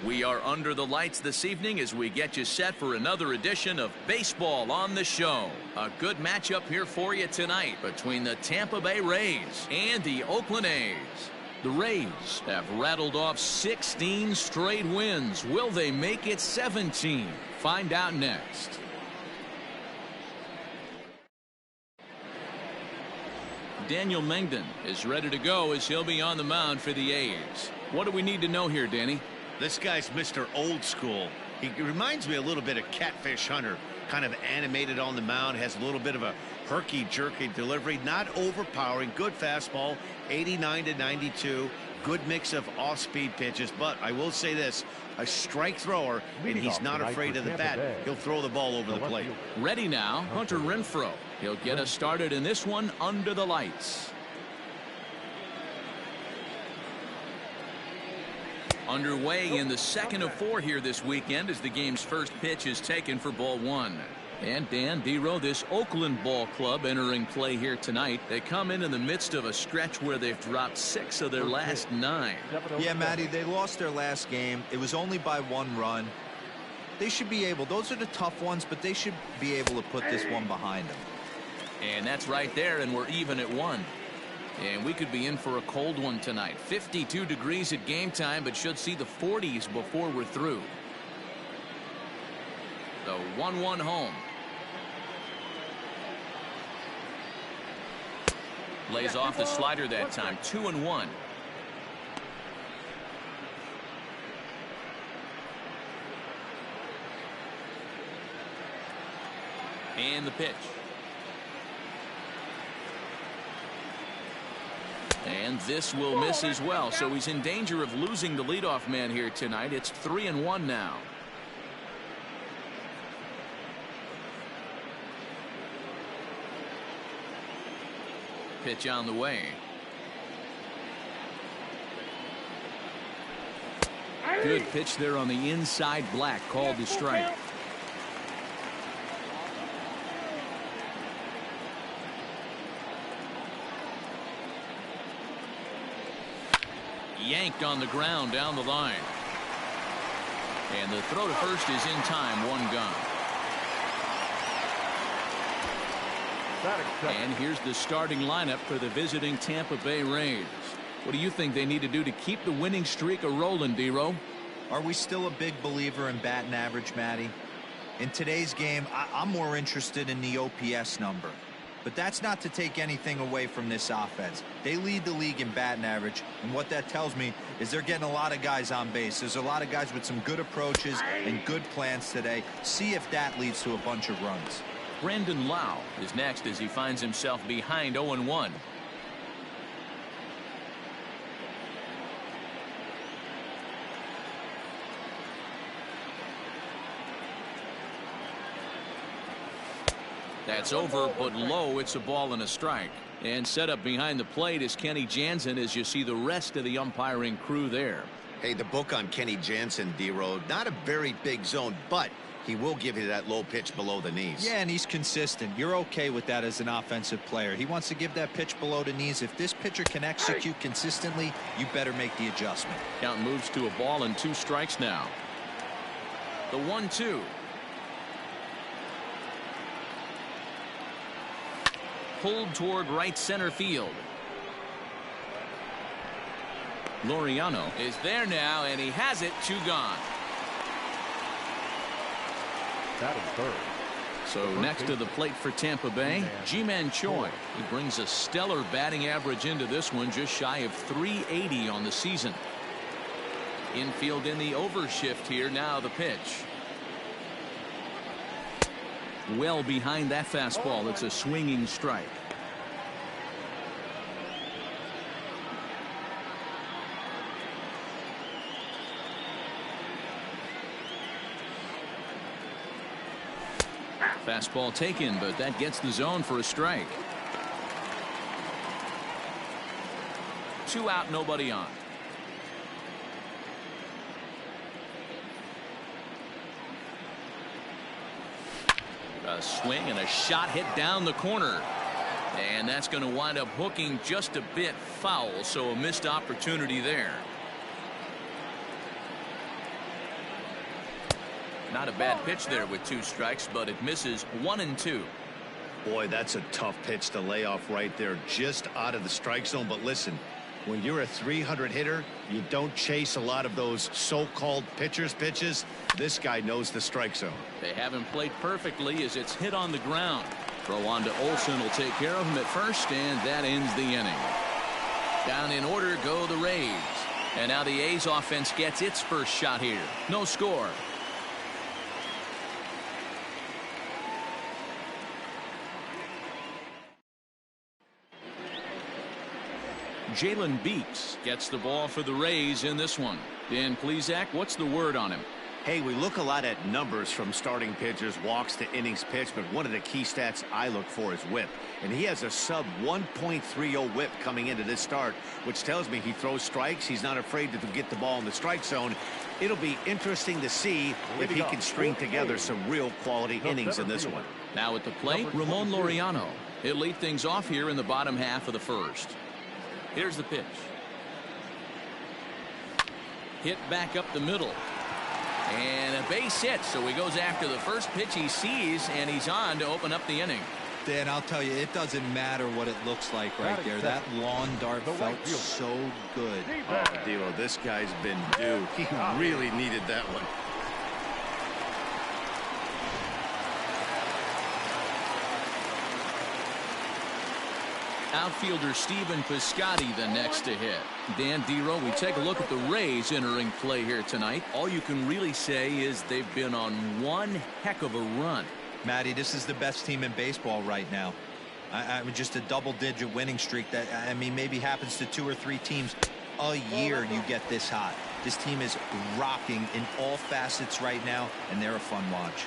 We are under the lights this evening as we get you set for another edition of Baseball on the Show. A good matchup here for you tonight between the Tampa Bay Rays and the Oakland A's. The Rays have rattled off 16 straight wins. Will they make it 17? Find out next. Daniel Mengden is ready to go as he'll be on the mound for the A's. What do we need to know here, Danny? This guy's Mr. Old School. He reminds me a little bit of Catfish Hunter. Kind of animated on the mound, has a little bit of a herky-jerky delivery, not overpowering, good fastball, 89 to 92, good mix of off-speed pitches. But I will say this, a strike thrower, and he's not afraid of the bat. He'll throw the ball over the plate. Ready now, Hunter Renfroe. He'll get us started in this one under the lights. Underway in the second of 4 here this weekend as the game's first pitch is taken for ball 1. And Dan Dero, this Oakland ball club entering play here tonight. They come in the midst of a stretch where they've dropped 6 of their last 9. Yeah, Matty, they lost their last game. It was only by 1 run. They should be able, those are the tough ones, but they should be able to put this one behind them. And that's right there, and we're even at 1. And we could be in for a cold one tonight. 52 degrees at game time, but should see the 40s before we're through. The 1-1 home. Lays off the slider that time. 2-1. And the pitch. And this will miss as well, so he's in danger of losing the leadoff man here tonight. It's 3-1 now. Pitch on the way. Good pitch there on the inside, black, called the strike. Yanked on the ground down the line. And the throw to first is in time. 1 gone. And here's the starting lineup for the visiting Tampa Bay Rays. What do you think they need to do to keep the winning streak a-rolling, Dero? Are we still a big believer in batting average, Matty? In today's game, I'm more interested in the OPS number. But that's not to take anything away from this offense. They lead the league in batting average, and what that tells me is they're getting a lot of guys on base. There's a lot of guys with some good approaches and good plans today. See if that leads to a bunch of runs. Brandon Lau is next as he finds himself behind 0-1. That's over, but low. It's a ball and a strike. And set up behind the plate is Kenny Jansen as you see the rest of the umpiring crew there. Hey, the book on Kenny Jansen, D-Road, not a very big zone, but he will give you that low pitch below the knees. Yeah, and he's consistent. You're okay with that as an offensive player. He wants to give that pitch below the knees. If this pitcher can execute consistently, you better make the adjustment. Count moves to a ball and 2 strikes now. The 1-2. Pulled toward right center field. Laureano is there now, and he has it. 2 gone. That is third. So next to the plate for Tampa Bay, Ji-Man Choi. He brings a stellar batting average into this one, just shy of 380 on the season. Infield in the overshift here. Now the pitch. Well behind that fastball. It's a swinging strike. Fastball taken, but that gets the zone for a strike. 2 out, nobody on. A swing and a shot hit down the corner. And that's going to wind up hooking just a bit foul, so a missed opportunity there. Not a bad pitch there with 2 strikes, but it misses 1 and 2. Boy, that's a tough pitch to lay off right there, just out of the strike zone. But listen, when you're a 300 hitter, you don't chase a lot of those so-called pitcher's pitches. This guy knows the strike zone. They haven't played perfectly as it's hit on the ground. Throw on to Olsen will take care of him at first, and that ends the inning. Down in order go the Rays. And now the A's offense gets its first shot here. No score. Jalen Beeks gets the ball for the Rays in this one. Dan Plesac, what's the word on him? Hey, we look a lot at numbers from starting pitchers, walks to innings pitched, but one of the key stats I look for is whip. And he has a sub 1.30 whip coming into this start, which tells me he throws strikes. He's not afraid to get the ball in the strike zone. It'll be interesting to see if he can string together some real quality innings in this one. Now at the plate, Ramon Laureano. He'll lead things off here in the bottom half of the first. Here's the pitch. Hit back up the middle. And a base hit, so he goes after the first pitch he sees, and he's on to open up the inning. Dan, I'll tell you, it doesn't matter what it looks like right there. That lawn dart felt so good. Oh, Dilo, this guy's been due. He really needed that one. Outfielder Stephen Piscotty the next to hit. Dan Dero, we take a look at the Rays entering play here tonight. All you can really say is they've been on one heck of a run. Matty, this is the best team in baseball right now. I mean, just a double-digit winning streak that, I mean, maybe happens to 2 or 3 teams a year. You get this hot. This team is rocking in all facets right now, and they're a fun watch.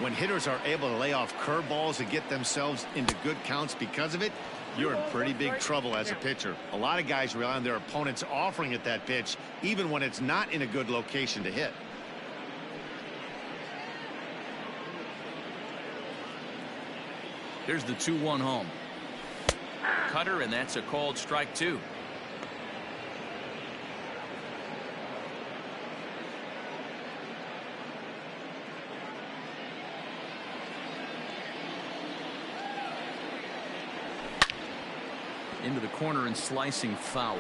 When hitters are able to lay off curveballs and get themselves into good counts because of it, you're in pretty big trouble as a pitcher. A lot of guys rely on their opponents offering at that pitch, even when it's not in a good location to hit. Here's the 2-1 home. Cutter, and that's a called strike 2. Into the corner and slicing foul.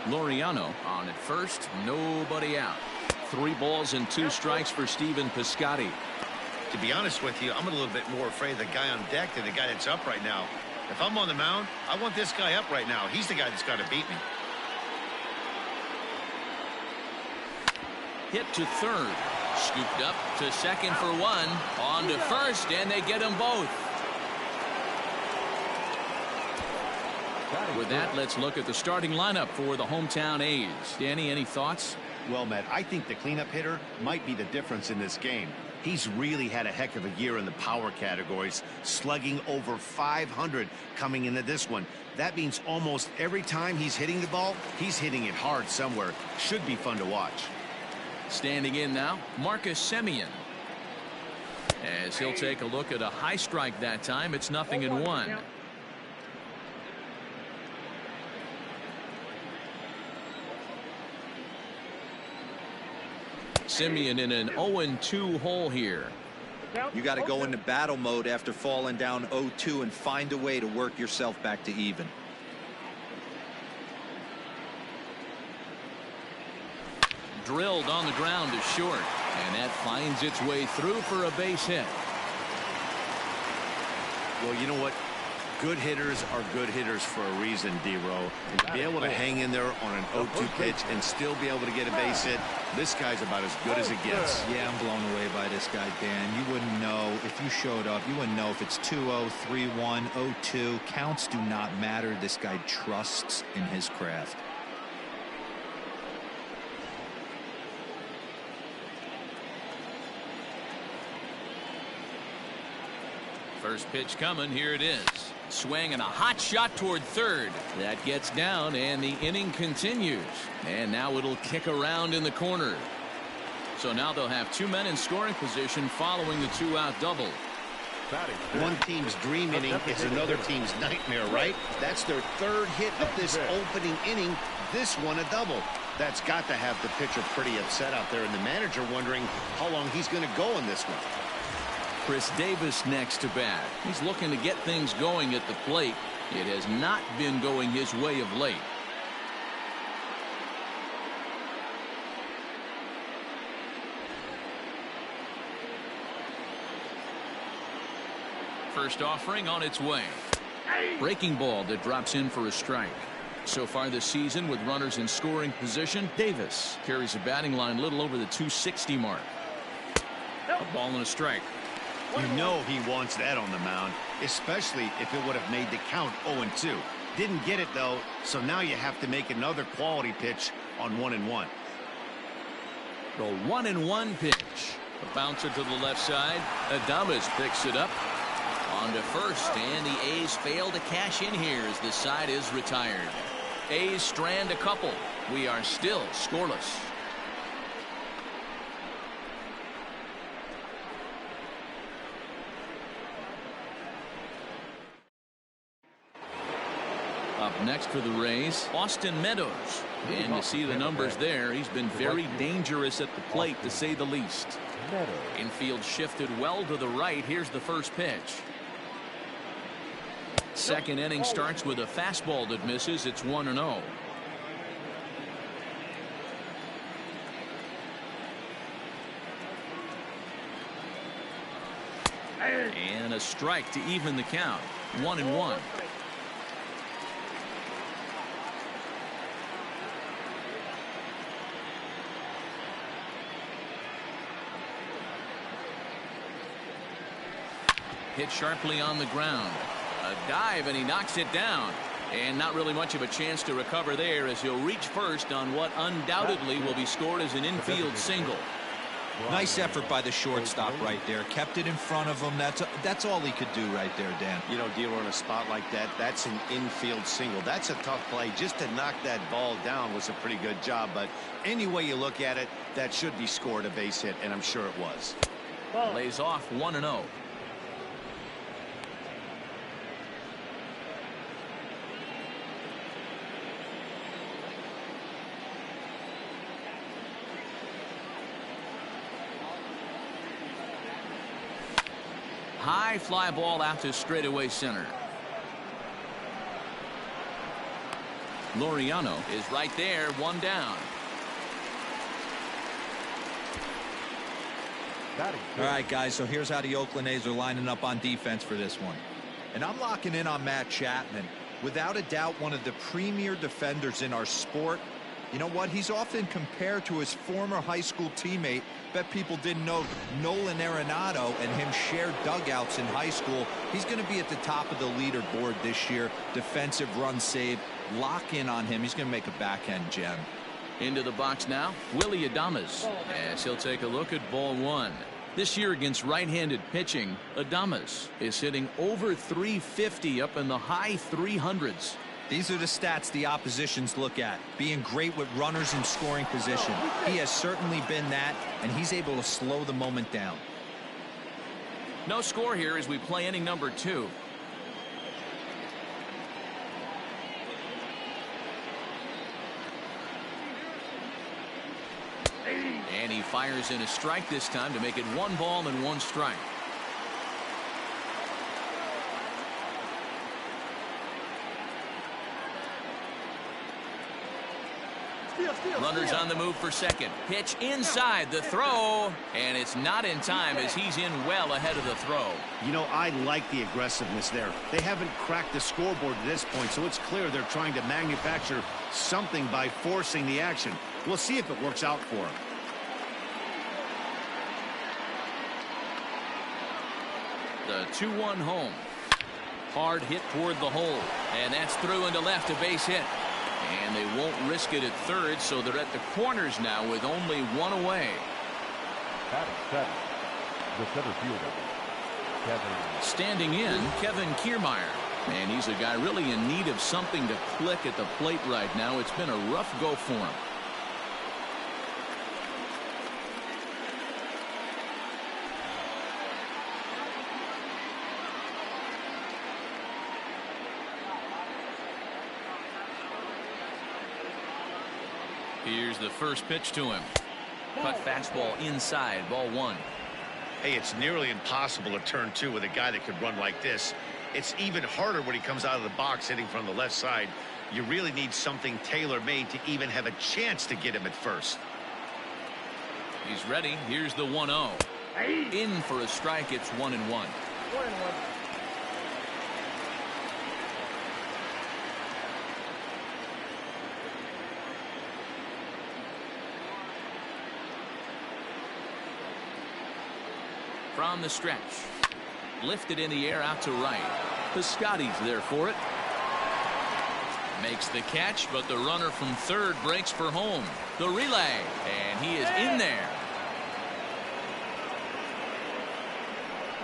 Laureano on at first, nobody out. 3 balls and 2 strikes for Stephen Piscotty. To be honest with you, I'm a little bit more afraid of the guy on deck than the guy that's up right now. If I'm on the mound, I want this guy up right now. He's the guy that's got to beat me. Hit to third. Scooped up to second for 1. On to first, and they get them both. With that, let's look at the starting lineup for the hometown A's. Danny, any thoughts? Well, Matt, I think the cleanup hitter might be the difference in this game. He's really had a heck of a year in the power categories, slugging over 500 coming into this one. That means almost every time he's hitting the ball, he's hitting it hard somewhere. Should be fun to watch. Standing in now, Marcus Semien. As he'll take a look at a high strike that time, it's 0-1. Semien in an 0-2 hole here. You got to go into battle mode after falling down 0-2 and find a way to work yourself back to even. Drilled on the ground to short, and that finds its way through for a base hit. Well, you know what? Good hitters are good hitters for a reason, D-Row. And to be able to hang in there on an 0-2 pitch and still be able to get a base hit, this guy's about as good as it gets. Yeah, I'm blown away by this guy, Dan. You wouldn't know if you showed up. You wouldn't know if it's 2-0, 3-1, 0-2. Counts do not matter. This guy trusts in his craft. First pitch coming. Here it is. Swing and a hot shot toward third. That gets down, and the inning continues. And now it'll kick around in the corner. So now they'll have 2 men in scoring position following the 2-out double. One team's dream inning is another team's nightmare, right? That's their 3rd hit of this opening inning. This one a double. That's got to have the pitcher pretty upset out there, and the manager wondering how long he's going to go in this one. Chris Davis next to bat. He's looking to get things going at the plate. It has not been going his way of late. First offering on its way. Breaking ball that drops in for a strike. So far this season with runners in scoring position, Davis carries a batting line a little over the 260 mark. A ball and a strike. You know he wants that on the mound, especially if it would have made the count 0-2. Didn't get it, though, so now you have to make another quality pitch on 1-1. The 1-1 pitch. A bouncer to the left side. Adames picks it up. On to first, and the A's fail to cash in here as the side is retired. A's strand a couple. We are still scoreless. Up next for the Rays, Austin Meadows. And you see the numbers there. He's been very dangerous at the plate, to say the least. Infield shifted well to the right. Here's the first pitch. Second inning starts with a fastball that misses. It's 1-0. And a strike to even the count. 1-1. Hit sharply on the ground. A dive, and he knocks it down. And not really much of a chance to recover there, as he'll reach first on what undoubtedly will be scored as an infield single. Nice effort by the shortstop right there. Kept it in front of him. That's all he could do right there, Dan. You know, dealer in a spot like that, that's an infield single. That's a tough play. Just to knock that ball down was a pretty good job. But any way you look at it, that should be scored a base hit, and I'm sure it was. Lays off 1-0. High fly ball out to straightaway center. Laureano is right there, one down. All right, guys, so here's how the Oakland A's are lining up on defense for this one. And I'm locking in on Matt Chapman. Without a doubt, one of the premier defenders in our sport. You know what? He's often compared to his former high school teammate. Bet people didn't know Nolan Arenado and him shared dugouts in high school. He's going to be at the top of the leaderboard this year. Defensive run save. Lock in on him. He's going to make a backhand gem. Into the box now, Willy Adames, as he'll take a look at ball one. This year against right-handed pitching, Adames is hitting over 350 up in the high 300s. These are the stats the oppositions look at. Being great with runners in scoring position. He has certainly been that, and he's able to slow the moment down. No score here as we play inning number 2. And he fires in a strike this time to make it 1 ball and 1 strike. Runners on the move for second. Pitch inside the throw, and it's not in time as he's in well ahead of the throw. You know, I like the aggressiveness there. They haven't cracked the scoreboard at this point, so it's clear they're trying to manufacture something by forcing the action. We'll see if it works out for them. The 2-1 home. Hard hit toward the hole, and that's through into left, a base hit. And they won't risk it at third, so they're at the corners now with only 1 away. The center fielder, Kevin. Standing in, Kevin Kiermaier. And he's a guy really in need of something to click at the plate right now. It's been a rough go for him. Here's the first pitch to him. Cut fastball inside, ball 1. Hey, it's nearly impossible to turn 2 with a guy that could run like this. It's even harder when he comes out of the box hitting from the left side. You really need something tailor-made to even have a chance to get him at first. He's ready. Here's the 1-0. In for a strike. It's 1-1. From the stretch. Lifted in the air out to right. Piscotty's there for it. Makes the catch, but the runner from third breaks for home. The relay, and he is in there.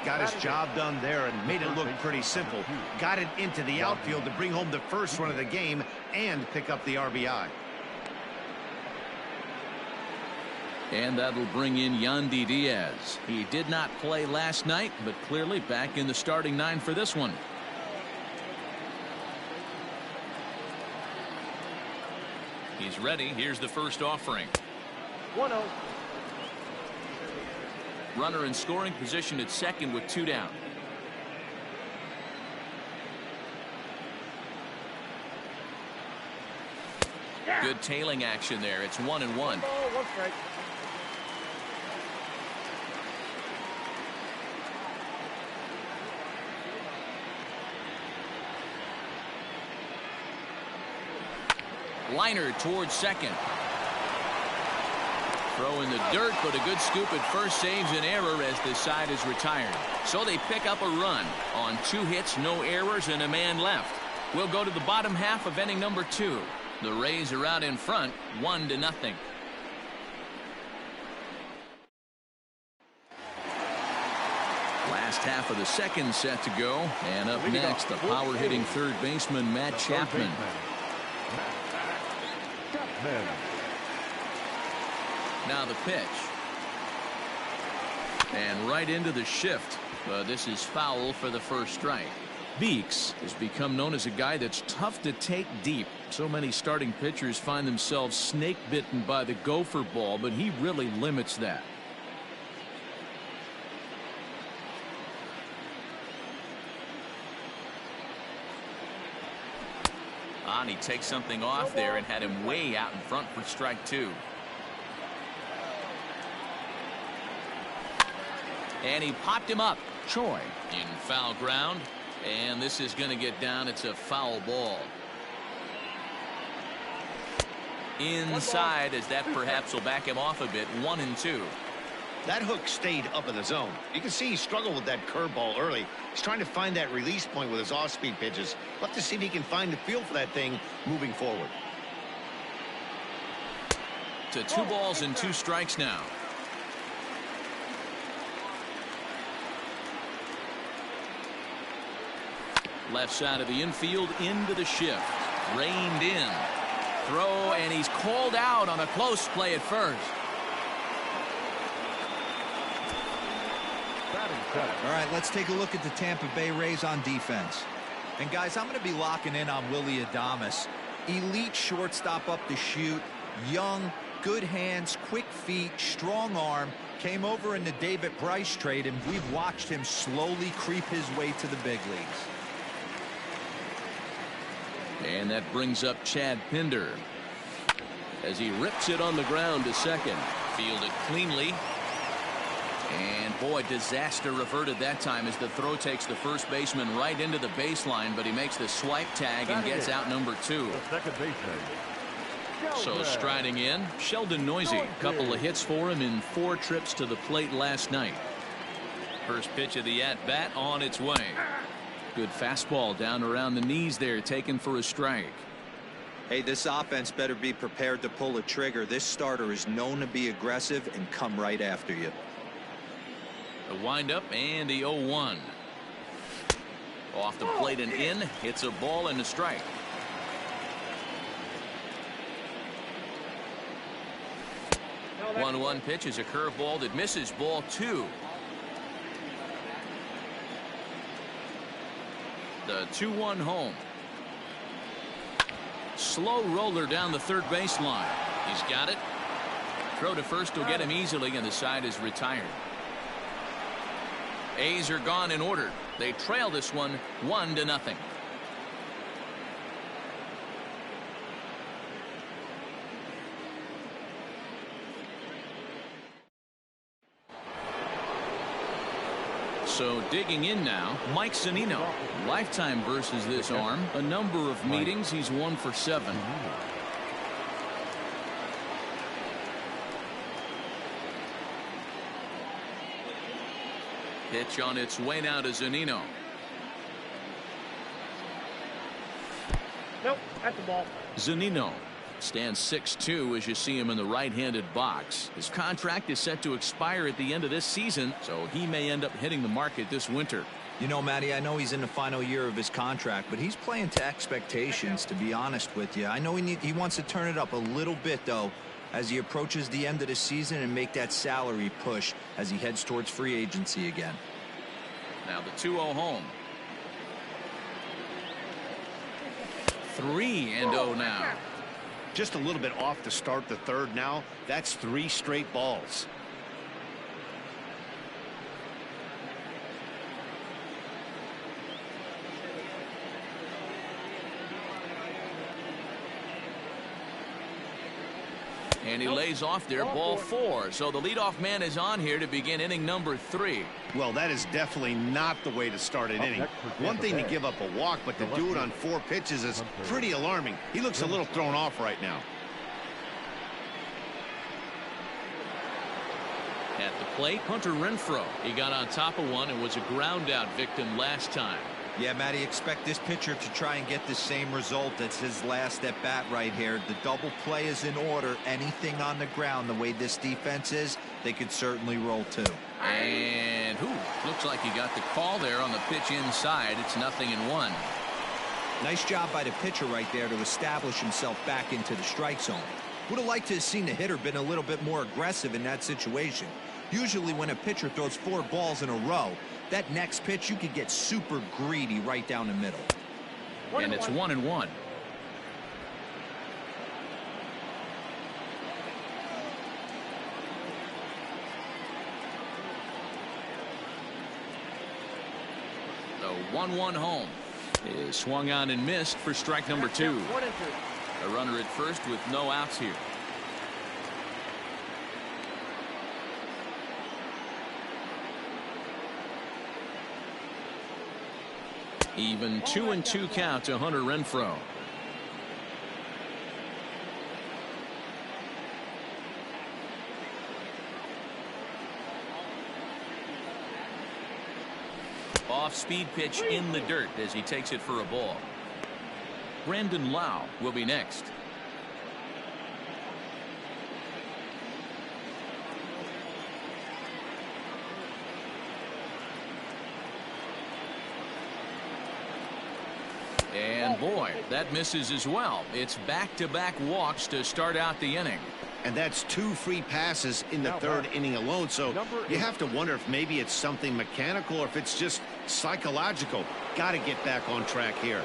Got his job done there and made it look pretty simple. Got it into the outfield to bring home the first run of the game and pick up the RBI. And that'll bring in Yandy Diaz. He did not play last night, but clearly back in the starting 9 for this one. He's ready. Here's the first offering. 1-0. Runner in scoring position at second with 2 down. Good tailing action there. It's 1-1. 1 strike. Liner towards second. Throw in the dirt, but a good scoop at first saves an error as the side is retired. So they pick up a run on 2 hits, no errors, and a man left. We'll go to the bottom half of inning number 2. The Rays are out in front, 1-0. Last half of the second set to go, and up next, the power-hitting third baseman Matt Chapman. Now the pitch. And right into the shift. This is foul for the first strike. Beeks has become known as a guy that's tough to take deep. So many starting pitchers find themselves snake bitten by the gopher ball, but he really limits that. And he takes something off there and had him way out in front for strike 2. And he popped him up. Choi in foul ground. And this is going to get down. It's a foul ball. Inside, as that perhaps will back him off a bit. 1-2. That hook stayed up in the zone. You can see he struggled with that curveball early. He's trying to find that release point with his off-speed pitches. We'll have to see if he can find the feel for that thing moving forward. To 2 balls and 2 strikes now. Left side of the infield into the shift. Reined in. Throw, and he's called out on a close play at first. All right, let's take a look at the Tampa Bay Rays on defense. And guys, I'm going to be locking in on Willy Adames. Elite shortstop up the chute, young, good hands, quick feet, strong arm. Came over in the David Price trade, and we've watched him slowly creep his way to the big leagues. And that brings up Chad Pinder as he rips it on the ground to second. Fielded cleanly. And boy, disaster averted that time as the throw takes the first baseman right into the baseline, but he makes the swipe tag and gets out number 2. Second baseman. So striding in, Sheldon Noisy. A couple of hits for him in 4 trips to the plate last night. First pitch of the at-bat on its way. Good fastball down around the knees there, taken for a strike. Hey, this offense better be prepared to pull a trigger. This starter is known to be aggressive and come right after you. The windup and the 0-1. Off the plate and in. Hits a ball and a strike. No, 1-1 pitch is a curveball that misses, ball 2. The 2-1 home. Slow roller down the third baseline. He's got it. Throw to first will get him easily, and the side is retired. A's are gone in order. They trail this one 1-0. So digging in now, Mike Zunino. Lifetime versus this arm. A number of meetings. He's 1 for 7. Pitch on its way now to Zunino. Nope, that's the ball. Zunino stands 6'2" as you see him in the right-handed box. His contract is set to expire at the end of this season, so he may end up hitting the market this winter. You know, Matty, I know he's in the final year of his contract, but he's playing to expectations, to be honest with you. I know he wants to turn it up a little bit, though, as he approaches the end of the season and make that salary push as he heads towards free agency again. Now the 2-0 home. 3-0 now. Just a little bit off to start the third now. That's 3 straight balls. And he lays off there, ball 4. So the leadoff man is on here to begin inning number 3. Well, that is definitely not the way to start an inning. One thing to give up a walk, but to do it on 4 pitches is pretty alarming. He looks a little thrown off right now. At the plate, Hunter Renfroe. He got on top of one and was a ground out victim last time. Yeah, Matty, expect this pitcher to try and get the same result. That's his last at bat right here. The double play is in order. Anything on the ground, the way this defense is, they could certainly roll too. And looks like he got the call there on the pitch inside. It's 0-1. Nice job by the pitcher right there to establish himself back into the strike zone. Would have liked to have seen the hitter been a little bit more aggressive in that situation. Usually when a pitcher throws 4 balls in a row, that next pitch you could get super greedy right down the middle. And it's 1-1. The 1-1 home is swung on and missed for strike number 2. A runner at first with no outs here. Even 2-2 count to Hunter Renfroe. Off-speed pitch in the dirt as he takes it for a ball. Brandon Lau will be next. And boy, that misses as well. It's back-to-back walks to start out the inning. And that's 2 free passes in the third inning alone. So you have to wonder if maybe it's something mechanical or if it's just psychological. Got to get back on track here.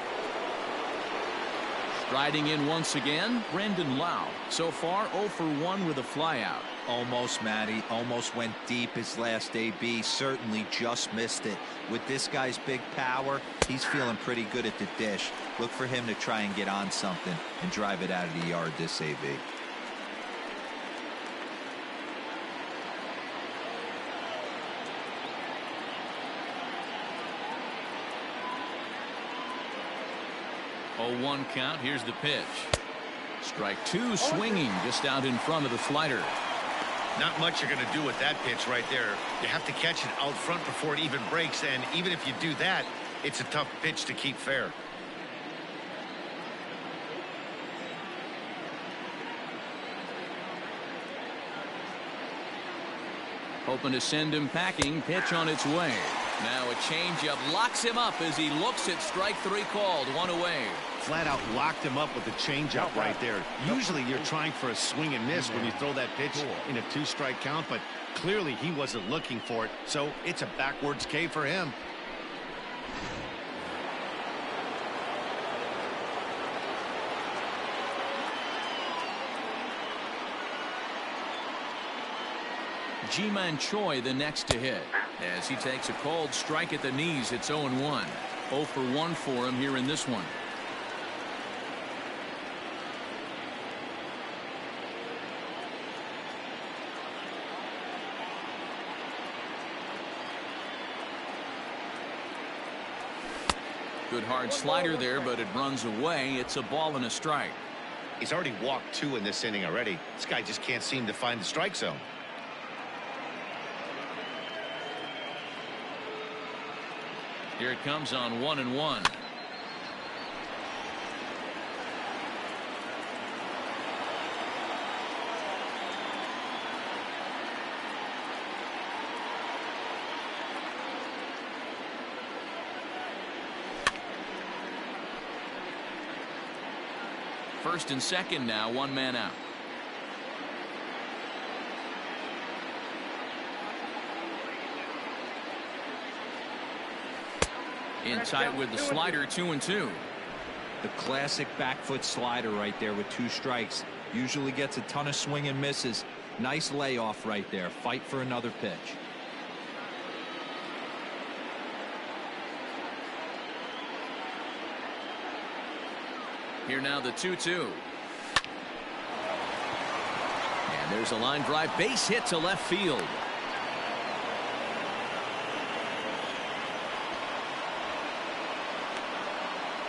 Striding in once again, Brandon Lau. So far 0 for 1 with a flyout. Almost, Matty. Almost went deep his last AB. Certainly just missed it. With this guy's big power, he's feeling pretty good at the dish. Look for him to try and get on something and drive it out of the yard this AB. Oh, 1 count. Here's the pitch. Strike 2 swinging just out in front of the slider. Not much you're going to do with that pitch right there. You have to catch it out front before it even breaks, and even if you do that, it's a tough pitch to keep fair. Hoping to send him packing. Pitch on its way. Now a changeup locks him up as he looks at strike 3 called. 1 away. Flat out locked him up with the changeup right there. Usually you're trying for a swing and miss when you throw that pitch in a 2-strike count, but clearly he wasn't looking for it, so it's a backwards K for him. Ji-Man Choi the next to hit. As he takes a called strike at the knees, it's 0-1. 0 for 1 for him here in this one. Good hard slider there, but it runs away. It's a ball and a strike. He's already walked 2 in this inning already. This guy just can't seem to find the strike zone. Here it comes on 1-1. First and second now, 1 man out. In tight with the slider, 2-2. The classic back foot slider right there with 2 strikes. Usually gets a ton of swing and misses. Nice layoff right there. Fight for another pitch. Here now the 2-2. And there's a line drive base hit to left field.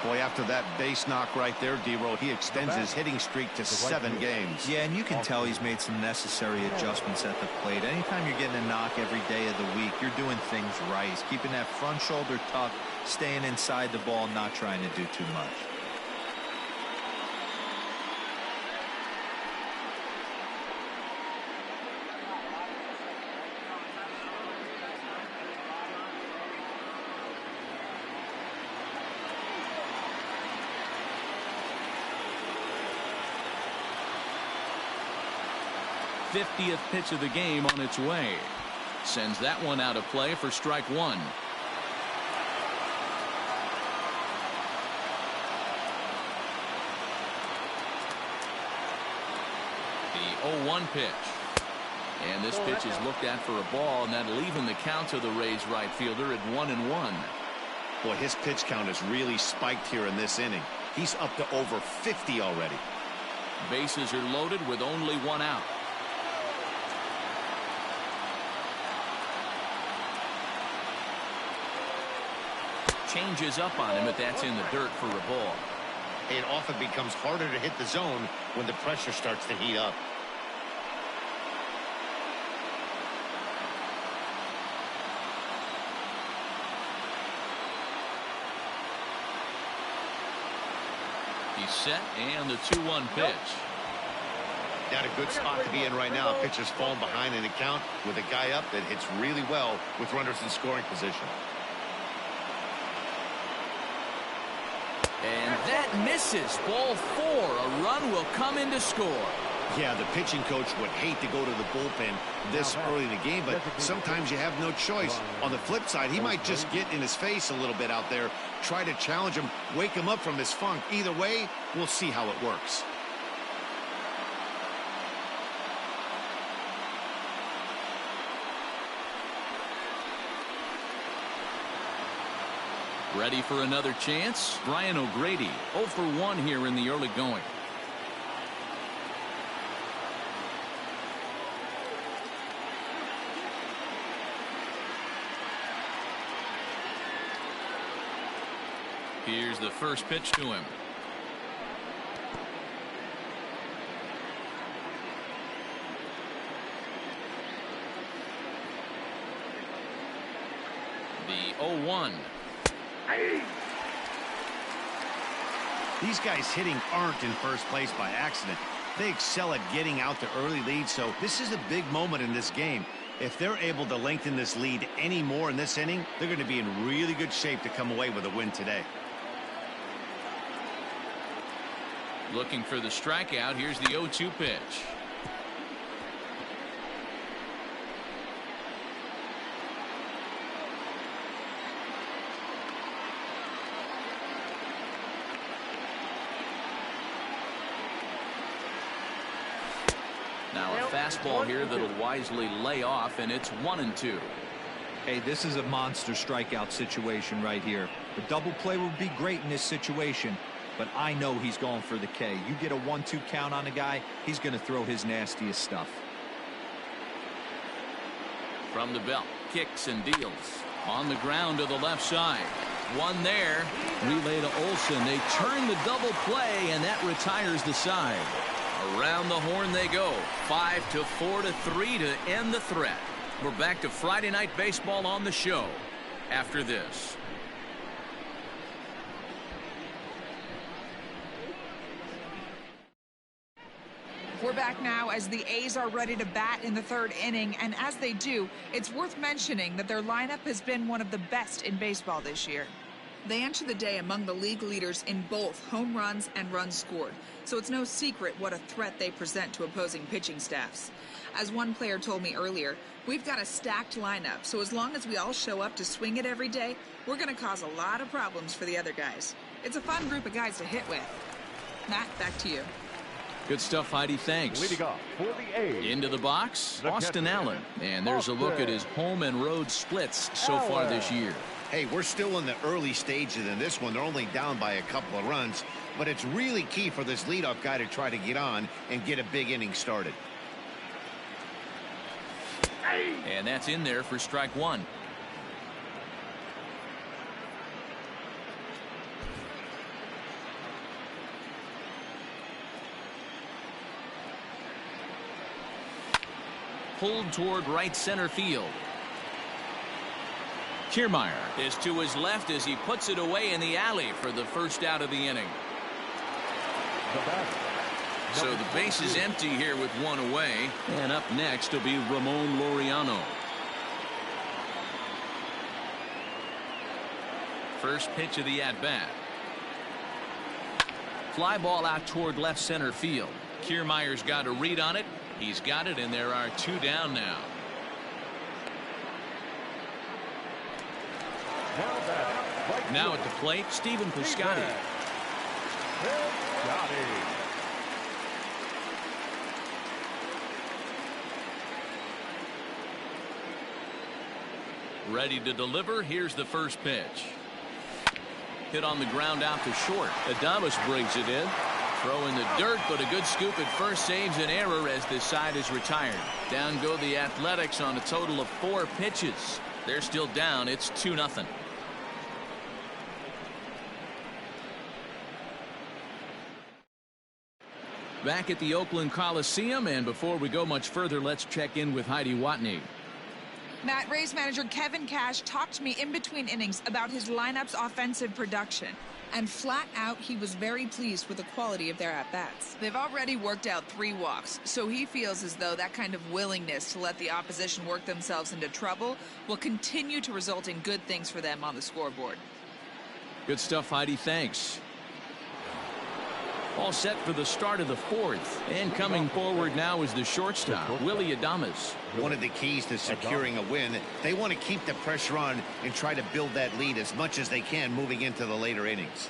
Boy, after that base knock right there, D-Roll, he extends his hitting streak to 7 games. Yeah, and you can tell he's made some necessary adjustments at the plate. Anytime you're getting a knock every day of the week, you're doing things right. He's keeping that front shoulder tucked, staying inside the ball, not trying to do too much. '50th pitch of the game on its way. Sends that one out of play for strike 1. The 0-1 pitch. And this pitch is looked at for a ball, and that'll even the count to the Rays right fielder at 1-1. Boy, his pitch count has really spiked here in this inning. He's up to over 50 already. Bases are loaded with only 1 out. Changes up on him, but that's in the dirt for a ball. It often becomes harder to hit the zone when the pressure starts to heat up. He's set, and the 2-1 pitch. Not a good spot to be in right now. Pitcher's falling behind in the count with a guy up that hits really well with runners in scoring position. And that misses. Ball 4. A run will come in to score. Yeah, the pitching coach would hate to go to the bullpen this early in the game, but sometimes you have no choice. On the flip side, he might just get in his face a little bit out there, try to challenge him, wake him up from his funk. Either way, we'll see how it works. Ready for another chance? Brian O'Grady, 0 for 1 here in the early going. Here's the first pitch to him. The 0-1. These guys hitting aren't in first place by accident. They excel at getting out to early leads, so this is a big moment in this game. If they're able to lengthen this lead any more in this inning, they're going to be in really good shape to come away with a win today. Looking for the strikeout. Here's the 0-2 pitch. Now a fastball here that'll wisely lay off, and it's 1-2. Hey, this is a monster strikeout situation right here. The double play would be great in this situation, but I know he's going for the K. You get a 1-2 count on a guy, he's going to throw his nastiest stuff. From the belt, kicks and deals. On the ground to the left side. One there. Relay to Olsen. They turn the double play, and that retires the side. Around the horn they go. 5-4 to 3 to end the threat. We're back to Friday Night Baseball on the show after this. We're back now as the A's are ready to bat in the third inning, and as they do, it's worth mentioning that their lineup has been one of the best in baseball this year. They enter the day among the league leaders in both home runs and runs scored, so it's no secret what a threat they present to opposing pitching staffs. As one player told me earlier, we've got a stacked lineup, so as long as we all show up to swing it every day, we're going to cause a lot of problems for the other guys. It's a fun group of guys to hit with. Matt, back to you. Good stuff, Heidi. Thanks. Leading off for the A's. Into the box, The Austin catcher. Allen. And there's a look at his home and road splits so far this year. Hey, we're still in the early stages in this one. They're only down by a couple of runs, but it's really key for this leadoff guy to try to get on and get a big inning started. And that's in there for strike one. Pulled toward right center field. Kiermaier is to his left as he puts it away in the alley for the first out of the inning. The batter, So the base is empty here with one away. And up next will be Ramon Laureano. First pitch of the at-bat. Fly ball out toward left center field. Kiermaier's got a read on it. He's got it, and there are two down now. Now at the plate, Stephen Piscotty. Ready to deliver. Here's the first pitch. Hit on the ground out to short. Adames brings it in. Throw in the dirt, but a good scoop at first saves an error as this side is retired. Down go the Athletics on a total of 4 pitches. They're still down. It's 2-0. Back at the Oakland Coliseum, and before we go much further, let's check in with Heidi Watney. Matt, Rays manager Kevin Cash talked to me in between innings about his lineup's offensive production. And flat out, he was very pleased with the quality of their at-bats. They've already worked out 3 walks, so he feels as though that kind of willingness to let the opposition work themselves into trouble will continue to result in good things for them on the scoreboard. Good stuff, Heidi. Thanks. All set for the start of the 4th. And coming forward now is the shortstop, Willie Adames. One of the keys to securing a win, they want to keep the pressure on and try to build that lead as much as they can moving into the later innings.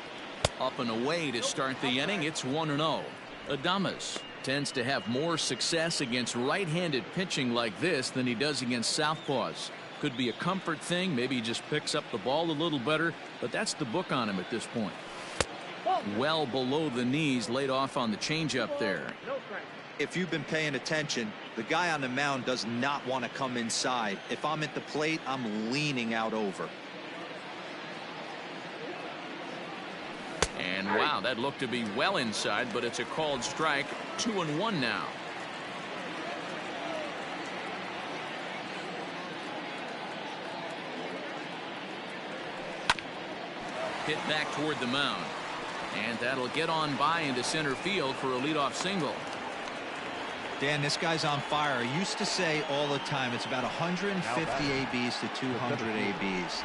Up and away to start the inning. It's 1-0. Adames tends to have more success against right-handed pitching like this than he does against southpaws. Could be a comfort thing. Maybe he just picks up the ball a little better, but that's the book on him at this point. Well below the knees, laid off on the changeup there. If you've been paying attention, the guy on the mound does not want to come inside. If I'm at the plate, I'm leaning out over. And wow, that looked to be well inside, but it's a called strike. 2-1 now. Hit back toward the mound. And that'll get on by into center field for a leadoff single. Dan, this guy's on fire. I used to say all the time, it's about 150 ABs to 200 ABs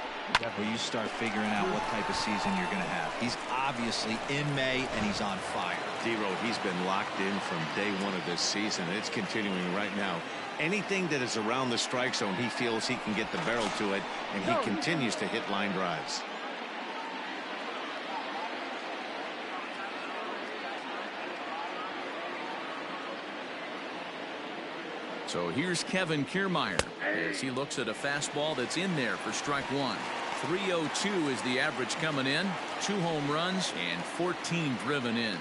where you start figuring out what type of season you're going to have. He's obviously in May, and he's on fire. D-Road, he's been locked in from day one of this season. It's continuing right now. Anything that is around the strike zone, he feels he can get the barrel to it, and he continues to hit line drives. So here's Kevin Kiermaier as he looks at a fastball that's in there for strike one. 302 is the average coming in. 2 home runs and 14 driven in.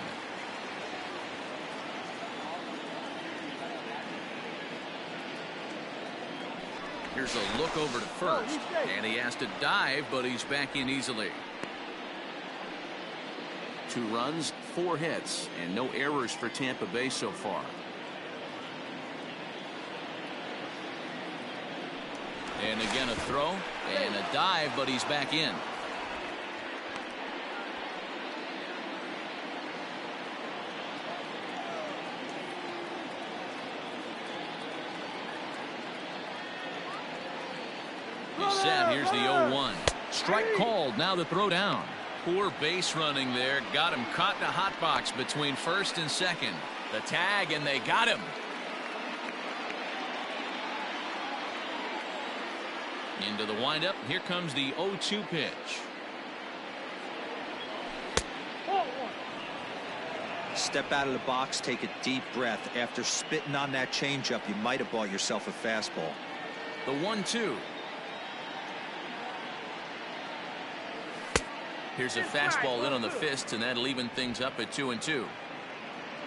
Here's a look over to first, and he has to dive, but he's back in easily. 2 runs, 4 hits, and no errors for Tampa Bay so far. And again a throw and a dive, but he's back in. He's set. Here's the 0-1. Strike called. Now the throw down. Poor base running there. Got him caught in a hot box between first and second. The tag, and they got him. Into the windup. Here comes the 0-2 pitch. Step out of the box, take a deep breath. After spitting on that changeup, you might have bought yourself a fastball. The 1-2. Here's a fastball in on the fists, and that'll even things up at 2-2.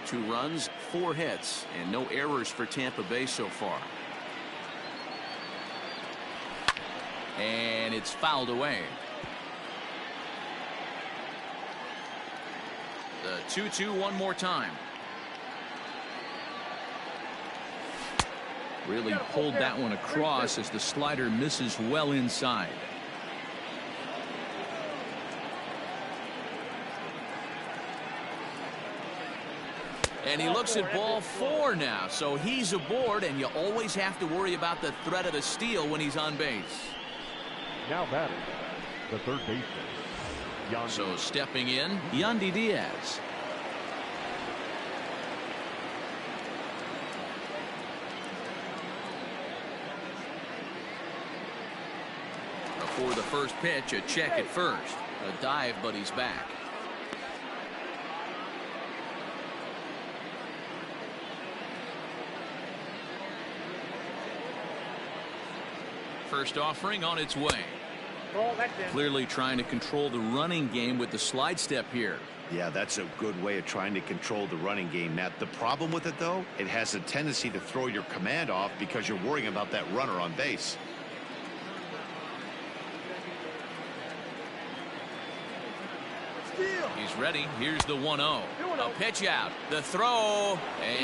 2 runs, 4 hits, and no errors for Tampa Bay so far. And it's fouled away. The 2-2 one more time. Really pulled that one across as the slider misses well inside. And he looks at ball 4 now, so he's aboard, and you always have to worry about the threat of a steal when he's on base. Now batting, the third baseman. So stepping in, Yandy Diaz. Before the first pitch, a check at first. A dive, but he's back. First offering on its way. Clearly trying to control the running game with the slide step here. Yeah, that's a good way of trying to control the running game, Matt. The problem with it, though, it has a tendency to throw your command off because you're worrying about that runner on base. He's ready. Here's the 1-0. A pitch out. The throw.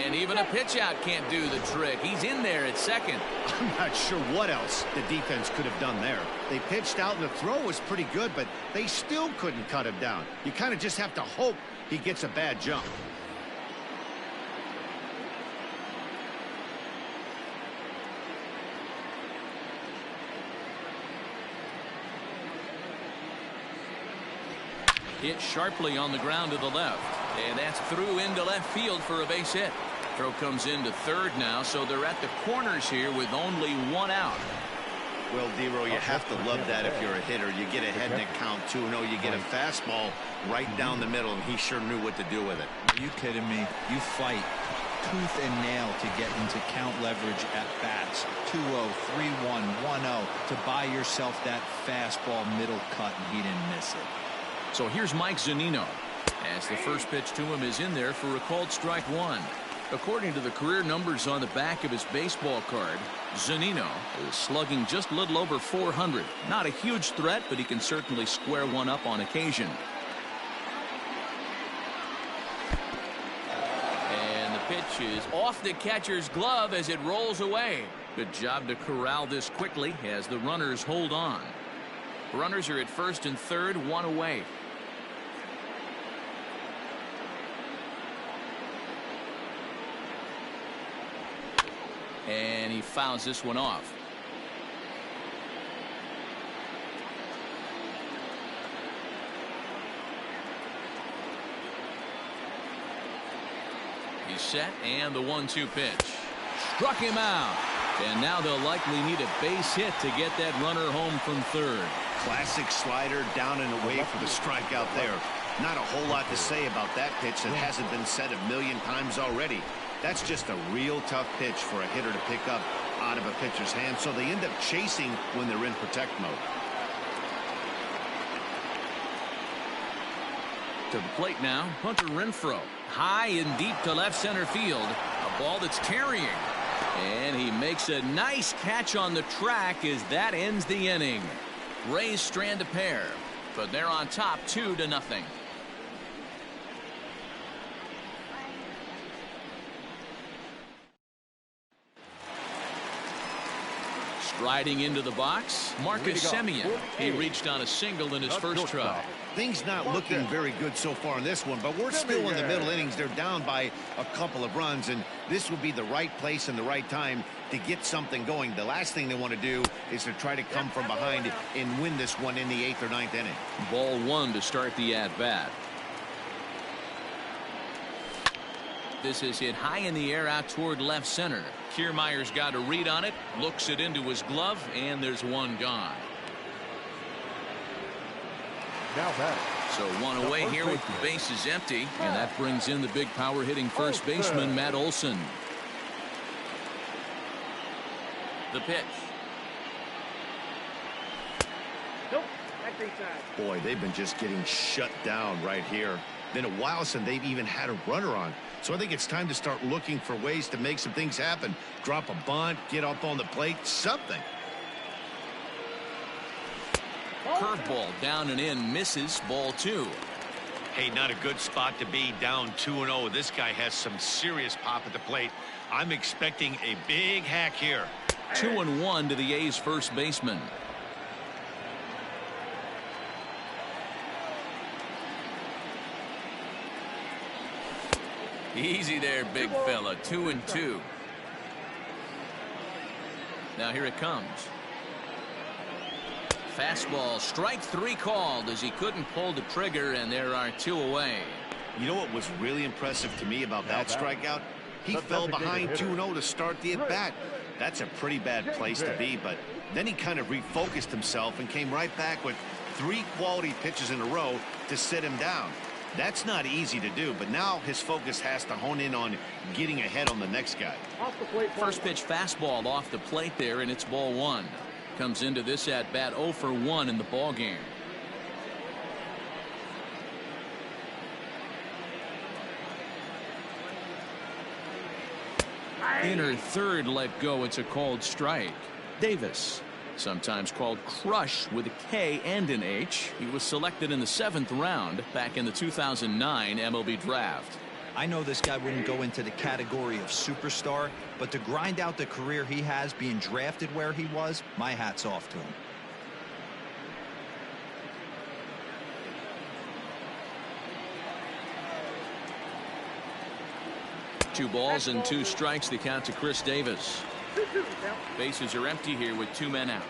And even a pitch out can't do the trick. He's in there at second. I'm not sure what else the defense could have done there. They pitched out and the throw was pretty good, but they still couldn't cut him down. You kind of just have to hope he gets a bad jump. Hit sharply on the ground to the left. And that's through into left field for a base hit. Throw comes into third now, so they're at the corners here with only 1 out. Well, Dero, you have to love that if you're a hitter. You get ahead in the count 2-0. You get a fastball right down the middle, and he sure knew what to do with it. Are you kidding me? You fight tooth and nail to get into count leverage at bats. 2-0, 3-1, 1-0 to buy yourself that fastball middle cut, and he didn't miss it. So here's Mike Zunino as the first pitch to him is in there for a called strike 1. According to the career numbers on the back of his baseball card, Zunino is slugging just a little over 400. Not a huge threat, but he can certainly square one up on occasion. And the pitch is off the catcher's glove as it rolls away. Good job to corral this quickly as the runners hold on. Runners are at first and third, 1 away. And he fouls this one off. He's set, and the 1-2 pitch. Struck him out. And now they'll likely need a base hit to get that runner home from third. Classic slider down and away for the strikeout there. Not a whole lot to say about that pitch that hasn't been said a million times already. That's just a real tough pitch for a hitter to pick up out of a pitcher's hand, so they end up chasing when they're in protect mode. To the plate now, Hunter Renfroe. High and deep to left center field. A ball that's carrying. And he makes a nice catch on the track as that ends the inning. Rays strand a pair, but they're on top 2-0. Striding into the box, Marcus Semien. He reached on a single in his first try. Things not looking very good so far in this one, but we're still in the middle innings. They're down by a couple of runs, and this would be the right place and the right time to get something going. The last thing they want to do is to try to come from behind and win this one in the 8th or 9th inning. Ball 1 to start the at-bat. This is hit high in the air out toward left center. Kiermaier's got a read on it, looks it into his glove, and there's one gone. Now batting. So one away here with the bases empty, and that brings in the big power hitting first baseman Matt Olson. The pitch. Nope. That's inside. Boy, they've been just getting shut down right here. Been a while since they've even had a runner on. So I think it's time to start looking for ways to make some things happen. Drop a bunt, get up on the plate, something. Curveball down and in, misses. Ball 2. Hey, not a good spot to be, down 2-0. This guy has some serious pop at the plate. I'm expecting a big hack here. 2-1 to the A's first baseman. Easy there, big fella. 2-2. Now here it comes. Fastball, strike 3 called as he couldn't pull the trigger, and there are 2 away. You know what was really impressive to me about that strikeout? He fell behind 2-0 to start the at-bat. That's a pretty bad place to be, but then he kind of refocused himself and came right back with 3 quality pitches in a row to sit him down. That's not easy to do, but now his focus has to hone in on getting ahead on the next guy. First pitch fastball off the plate there, and it's ball 1. Comes into this at bat 0 for 1 in the ball game. Inner third let go. It's a called strike. Davis, sometimes called Crush with a K and an H. He was selected in the 7th round back in the 2009 MLB draft. I know this guy wouldn't go into the category of superstar, but to grind out the career he has being drafted where he was, my hat's off to him. 2 balls and 2 strikes, the count to Chris Davis. Bases are empty here with 2 men out.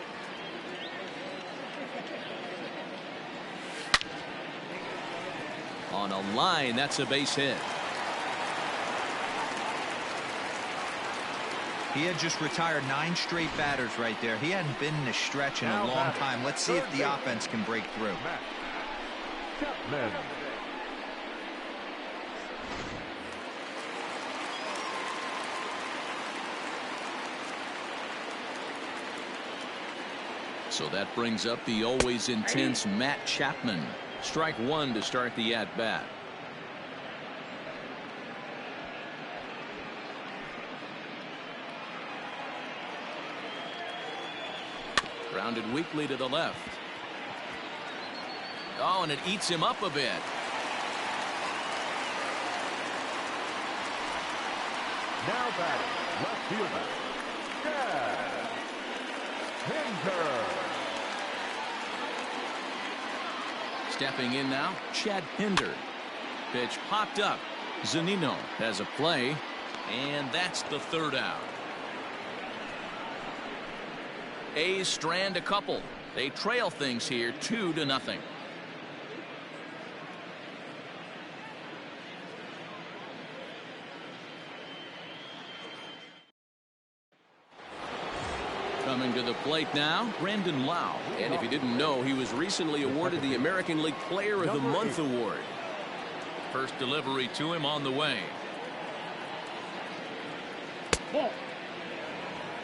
On a line, that's a base hit. He had just retired 9 straight batters right there. He hadn't been in a stretch in a long time. Let's see if the offense can break through. Chapman. So that brings up the always intense Matt Chapman. Strike 1 to start the at-bat. Grounded weakly to the left. Oh, and it eats him up a bit. Now batting, left fielder, Chad Pinder. Stepping in now, Chad Pinder. Pitch popped up. Zunino has a play, and that's the 3rd out. A's strand a couple. They trail things here 2-0. Coming to the plate now, Brandon Lau. And if you didn't know, he was recently awarded the American League Player of the Month award. First delivery to him on the way. Ball.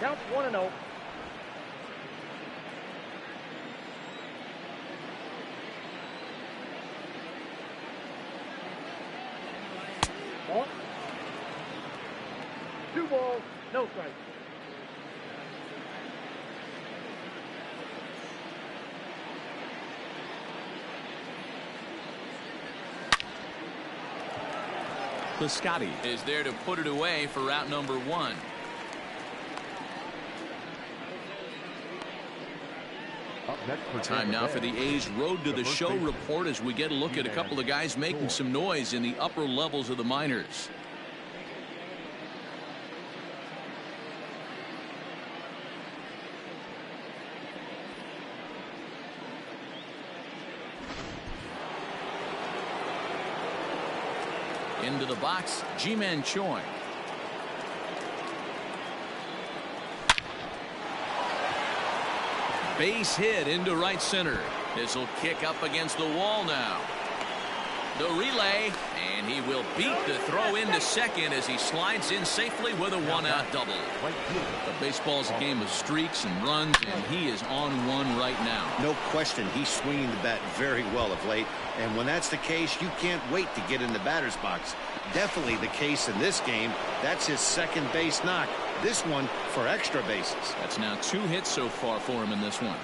Counts 1-0. Ball. 2 balls, no strikes. Piscotty is there to put it away for route number 1. Time now for the A's Road to the Show report as we get a look at a couple of guys making some noise in the upper levels of the minors. Into the box, Ji-Man Choi. Base hit into right center. This will kick up against the wall now. The relay, and he will beat the throw into second as he slides in safely with a 1-out double. The baseball's a game of streaks and runs, and he is on one right now. No question, he's swinging the bat very well of late, and when that's the case, you can't wait to get in the batter's box. Definitely the case in this game. That's his second base knock. This one for extra bases. That's now 2 hits so far for him in this one.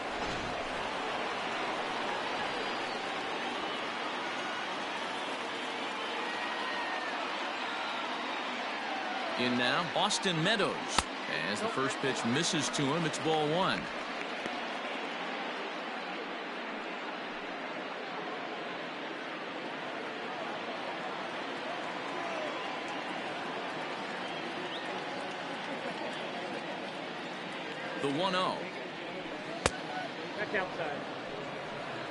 In now, Austin Meadows. As the first pitch misses to him, it's ball 1. The 1-0. That's outside.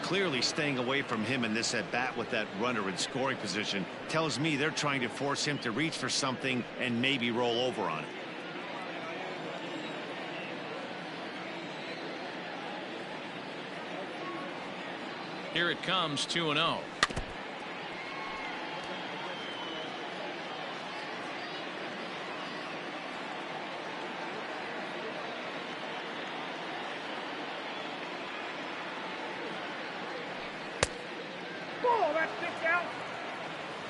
Clearly staying away from him in this at bat with that runner in scoring position tells me they're trying to force him to reach for something and maybe roll over on it. Here it comes, 2-0. Ball, that's 6 out.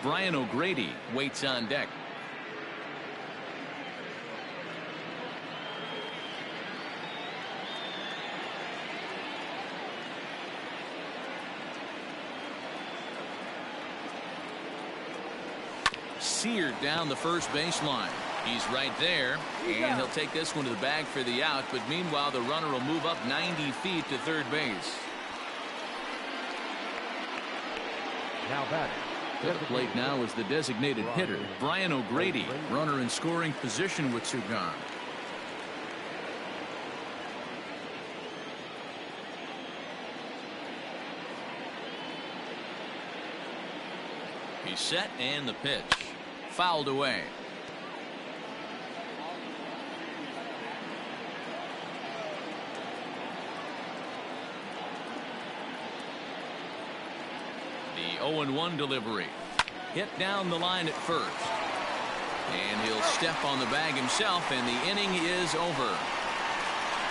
Brian O'Grady waits on deck. Seared down the first baseline. He's right there, and he'll take this one to the bag for the out, but meanwhile the runner will move up 90 feet to third base. Now batting. At the plate now is the designated hitter, Brian O'Grady, runner in scoring position with 2 gone. He's set, and the pitch fouled away. The 0-1 delivery. Hit down the line at first. And he'll step on the bag himself, and the inning is over.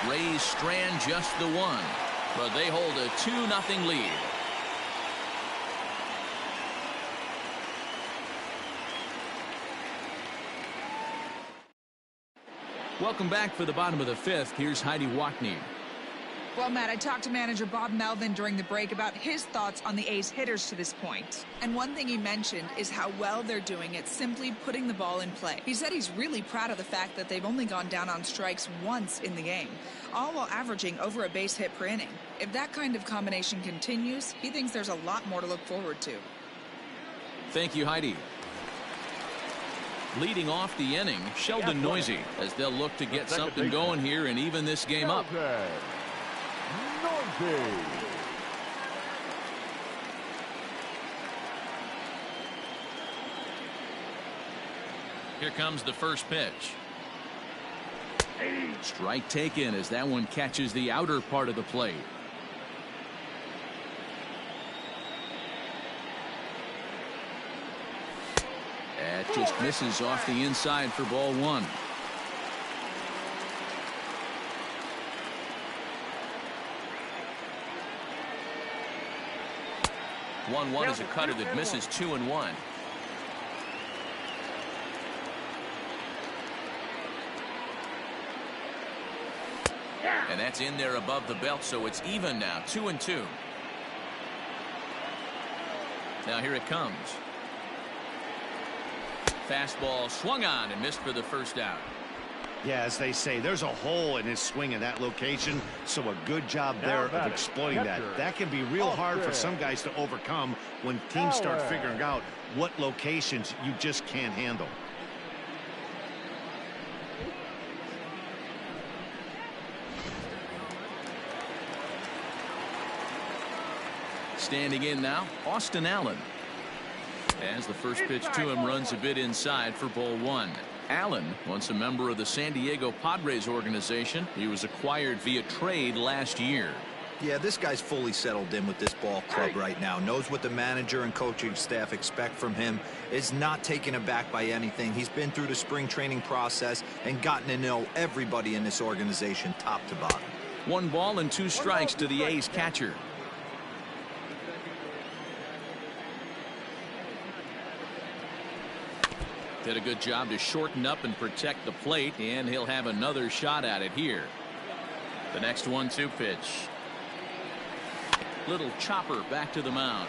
Rays strand just the 1, but they hold a 2-0 lead. Welcome back for the bottom of the 5th. Here's Heidi Wackney. Well, Matt, I talked to manager Bob Melvin during the break about his thoughts on the A's hitters to this point. And one thing he mentioned is how well they're doing at simply putting the ball in play. He said he's really proud of the fact that they've only gone down on strikes once in the game, all while averaging over a base hit per inning. If that kind of combination continues, he thinks there's a lot more to look forward to. Thank you, Heidi. Leading off the inning, Sheldon Noisy, as they'll look to get something going here and even this game up. Here comes the first pitch. Strike taken as that one catches the outer part of the plate. That just misses off the inside for ball 1. 1-1 is a cutter that misses 2-1. And that's in there above the belt, so it's even now, 2-2. Now here it comes. Fastball swung on and missed for the first out. Yeah, as they say, there's a hole in his swing in that location, so a good job there of exploiting that. That can be real hard for some guys to overcome when teams start figuring out what locations you just can't handle. Standing in now, Austin Allen. As the first pitch to him runs a bit inside for ball one. Allen, once a member of the San Diego Padres organization, he was acquired via trade last year. Yeah, this guy's fully settled in with this ball club right now. Knows what the manager and coaching staff expect from him. Is not taken aback by anything. He's been through the spring training process and gotten to know everybody in this organization top to bottom. 1 ball and 2 strikes to the A's catcher. Did a good job to shorten up and protect the plate, and he'll have another shot at it here. The next 1-2 pitch. Little chopper back to the mound.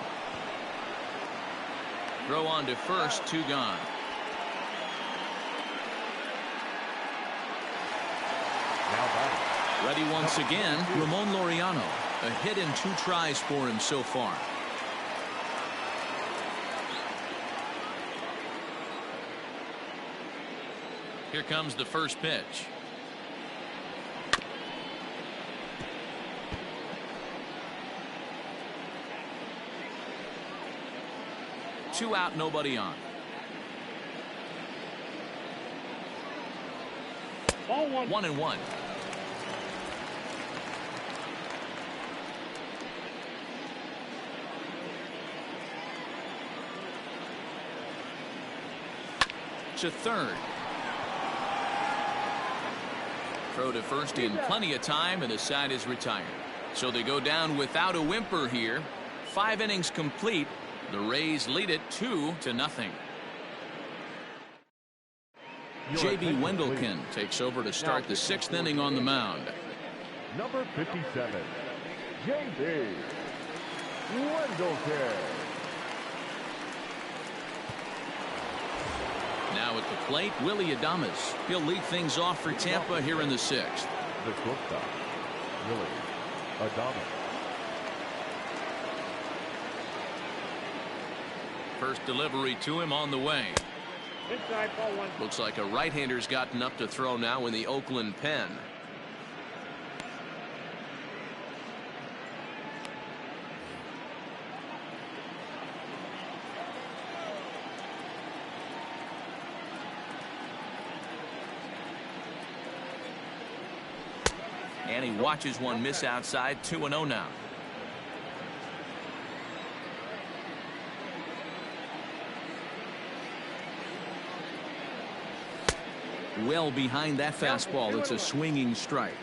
Throw on to first, 2 gone. Ready once again, Ramon Laureano. A hit in 2 tries for him so far. Here comes the first pitch. Two out, nobody on. Ball 1. 1-1. To third. Throw to first in plenty of time, and the side is retired. So they go down without a whimper here. 5 innings complete. The Rays lead it 2-0. J.B. Wendelken takes over to start the 6th inning on the mound. Number 57, J.B. Wendelken. Now at the plate, Willie Adames. He'll lead things off for Tampa here in the 6th. The shortstop, Willie Adames. First delivery to him on the way. Inside, ball 1. Looks like a right-hander's gotten up to throw now in the Oakland pen. And he watches one miss outside. 2-0 now. Well behind that fastball. It's a swinging strike.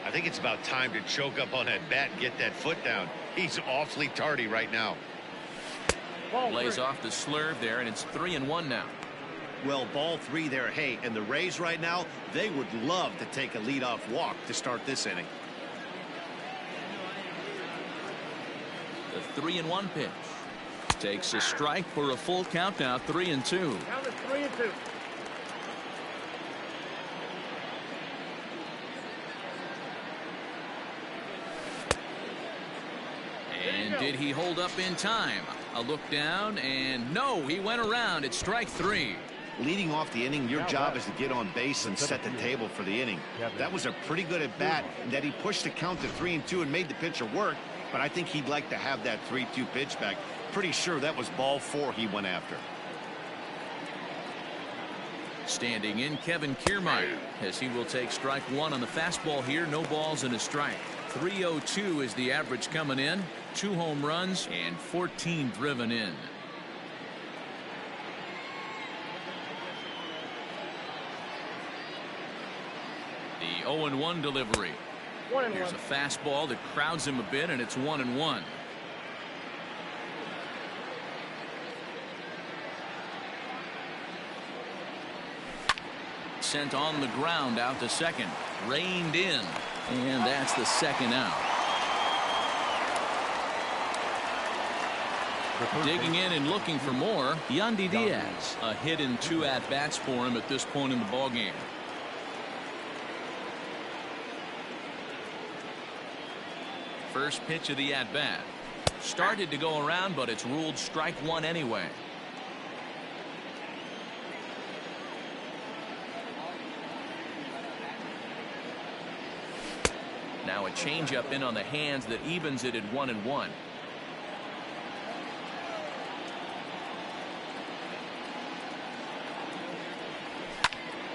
I think it's about time to choke up on that bat and get that foot down. He's awfully tardy right now. Lays off the slurve there, and it's 3-1 now. Well, ball 3 there. Hey, and the Rays right now, they would love to take a leadoff walk to start this inning. The 3-1 pitch. Takes a strike for a full count now. 3-2. Count is 3-2. And did he hold up in time? A look down, and no, he went around. It's strike 3. Leading off the inning, your job is to get on base and set the table for the inning. That was a pretty good at bat, and that he pushed the count to 3-2 and made the pitcher work, but I think he'd like to have that 3-2 pitch back. Pretty sure that was ball 4 he went after. Standing in, Kevin Kiermaier, as he will take strike 1 on the fastball here. No balls and a strike. 302 is the average coming in. 2 home runs and 14 driven in. The 0-1 delivery. Here's a fastball that crowds him a bit, and it's 1-1. sent on the ground out to second. Reined in. And that's the second out. Digging in and looking for more, Yandy Diaz. A hit in 2 at-bats for him at this point in the ballgame. First pitch of the at-bat. Started to go around, but it's ruled strike 1 anyway. Now a changeup in on the hands that evens it at 1-1.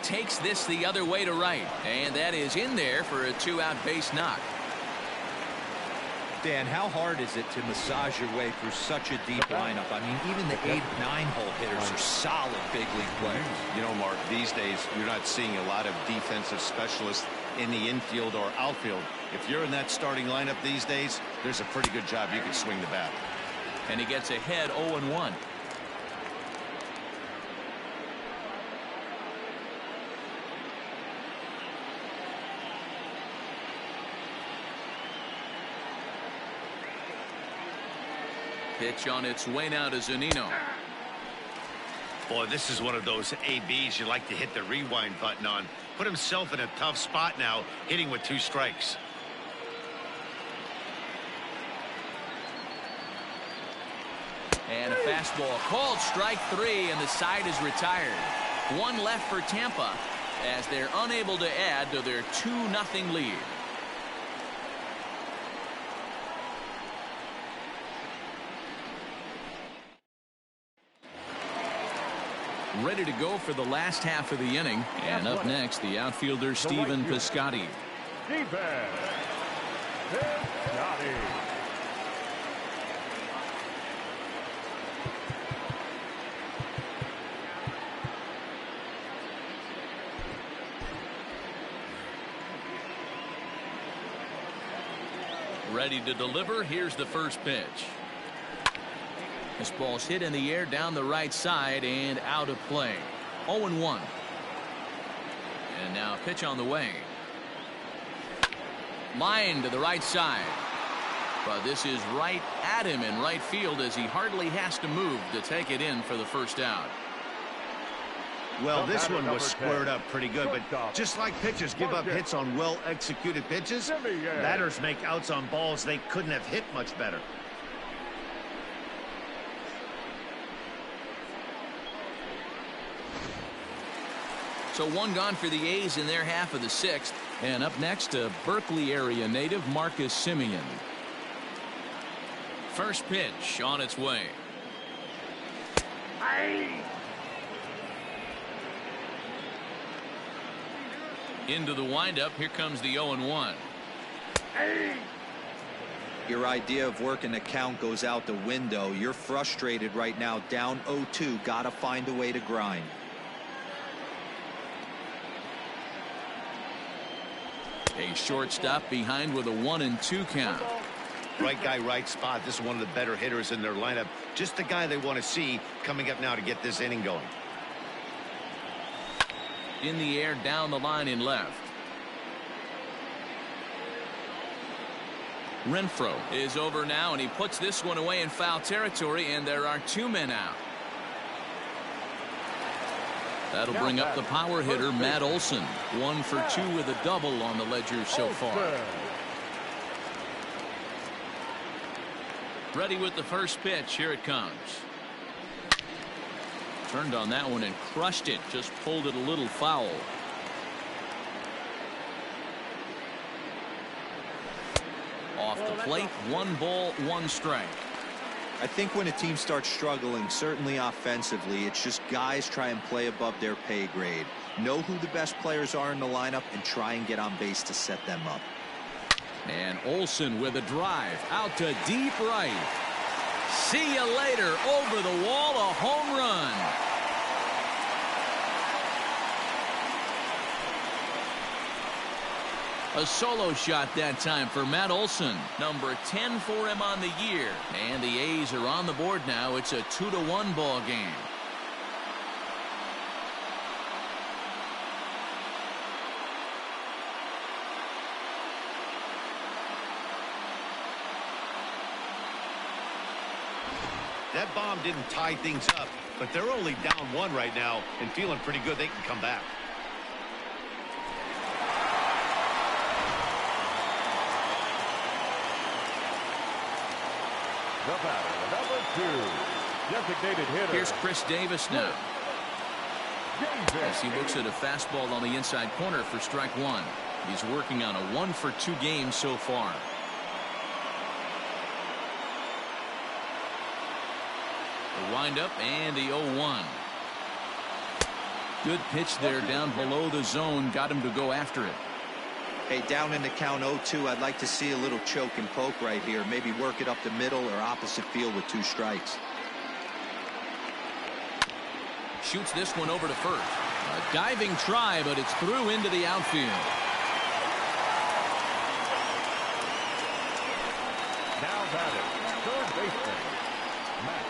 Takes this the other way to right, and that is in there for a 2-out base knock. Dan, how hard is it to massage your way through such a deep lineup? I mean, even the 8, 9-hole hitters are solid big league players. You know, Mark, these days you're not seeing a lot of defensive specialists in the infield or outfield. If you're in that starting lineup these days, there's a pretty good job you can swing the bat. And he gets ahead 0-1. Pitch on its way now to Zunino. Boy, this is one of those ABs you like to hit the rewind button on. Put himself in a tough spot now, hitting with 2 strikes. And a fastball called strike 3, and the side is retired. 1 left for Tampa as they're unable to add to their 2-0 lead. Ready to go for the last half of the inning. And up next, the outfielder Stephen Piscotty. Ready to deliver. Here's the first pitch. This ball's hit in the air down the right side and out of play. 0-1. And now pitch on the way. Line to the right side. But this is right at him in right field as he hardly has to move to take it in for the first out. Well, this one was squared up pretty good, but just like pitchers give up hits on well-executed pitches, batters make outs on balls they couldn't have hit much better. So 1 gone for the A's in their half of the 6th. And up next, a Berkeley area native, Marcus Semien. First pitch on its way. Into the windup. Here comes the 0-1. Your idea of working the count goes out the window. You're frustrated right now, down 0-2. Gotta find a way to grind. A shortstop behind with a 1-2 count. Right guy, right spot. This is one of the better hitters in their lineup. Just the guy they want to see coming up now to get this inning going. In the air down the line in left. Renfroe is over now, and he puts this one away in foul territory, and there are 2 men out. That'll bring up the power hitter, Matt Olson. 1 for 2 with a double on the ledger so far. Ready with the first pitch. Here it comes. Turned on that one and crushed it. Just pulled it a little foul. Off the plate. 1 ball, 1 strike. I think when a team starts struggling, certainly offensively, it's just guys try and play above their pay grade. Know who the best players are in the lineup and try and get on base to set them up. And Olson with a drive out to deep right. See you later. Over the wall, a home run. A solo shot that time for Matt Olson. Number 10 for him on the year. And the A's are on the board now. It's a 2-1 ball game. That bomb didn't tie things up, but they're only down 1 right now and feeling pretty good they can come back. The batter, number 2, designated hitter. Here's Chris Davis now. As he looks at a fastball on the inside corner for strike 1. He's working on a 1-for-2 game so far. The windup and the 0-1. Good pitch there down below the zone. Got him to go after it. Hey, down in the count 0-2, I'd like to see a little choke and poke right here. Maybe work it up the middle or opposite field with 2 strikes. Shoots this one over to first. A diving try, but it's through into the outfield. Now batting, third baseman, Matt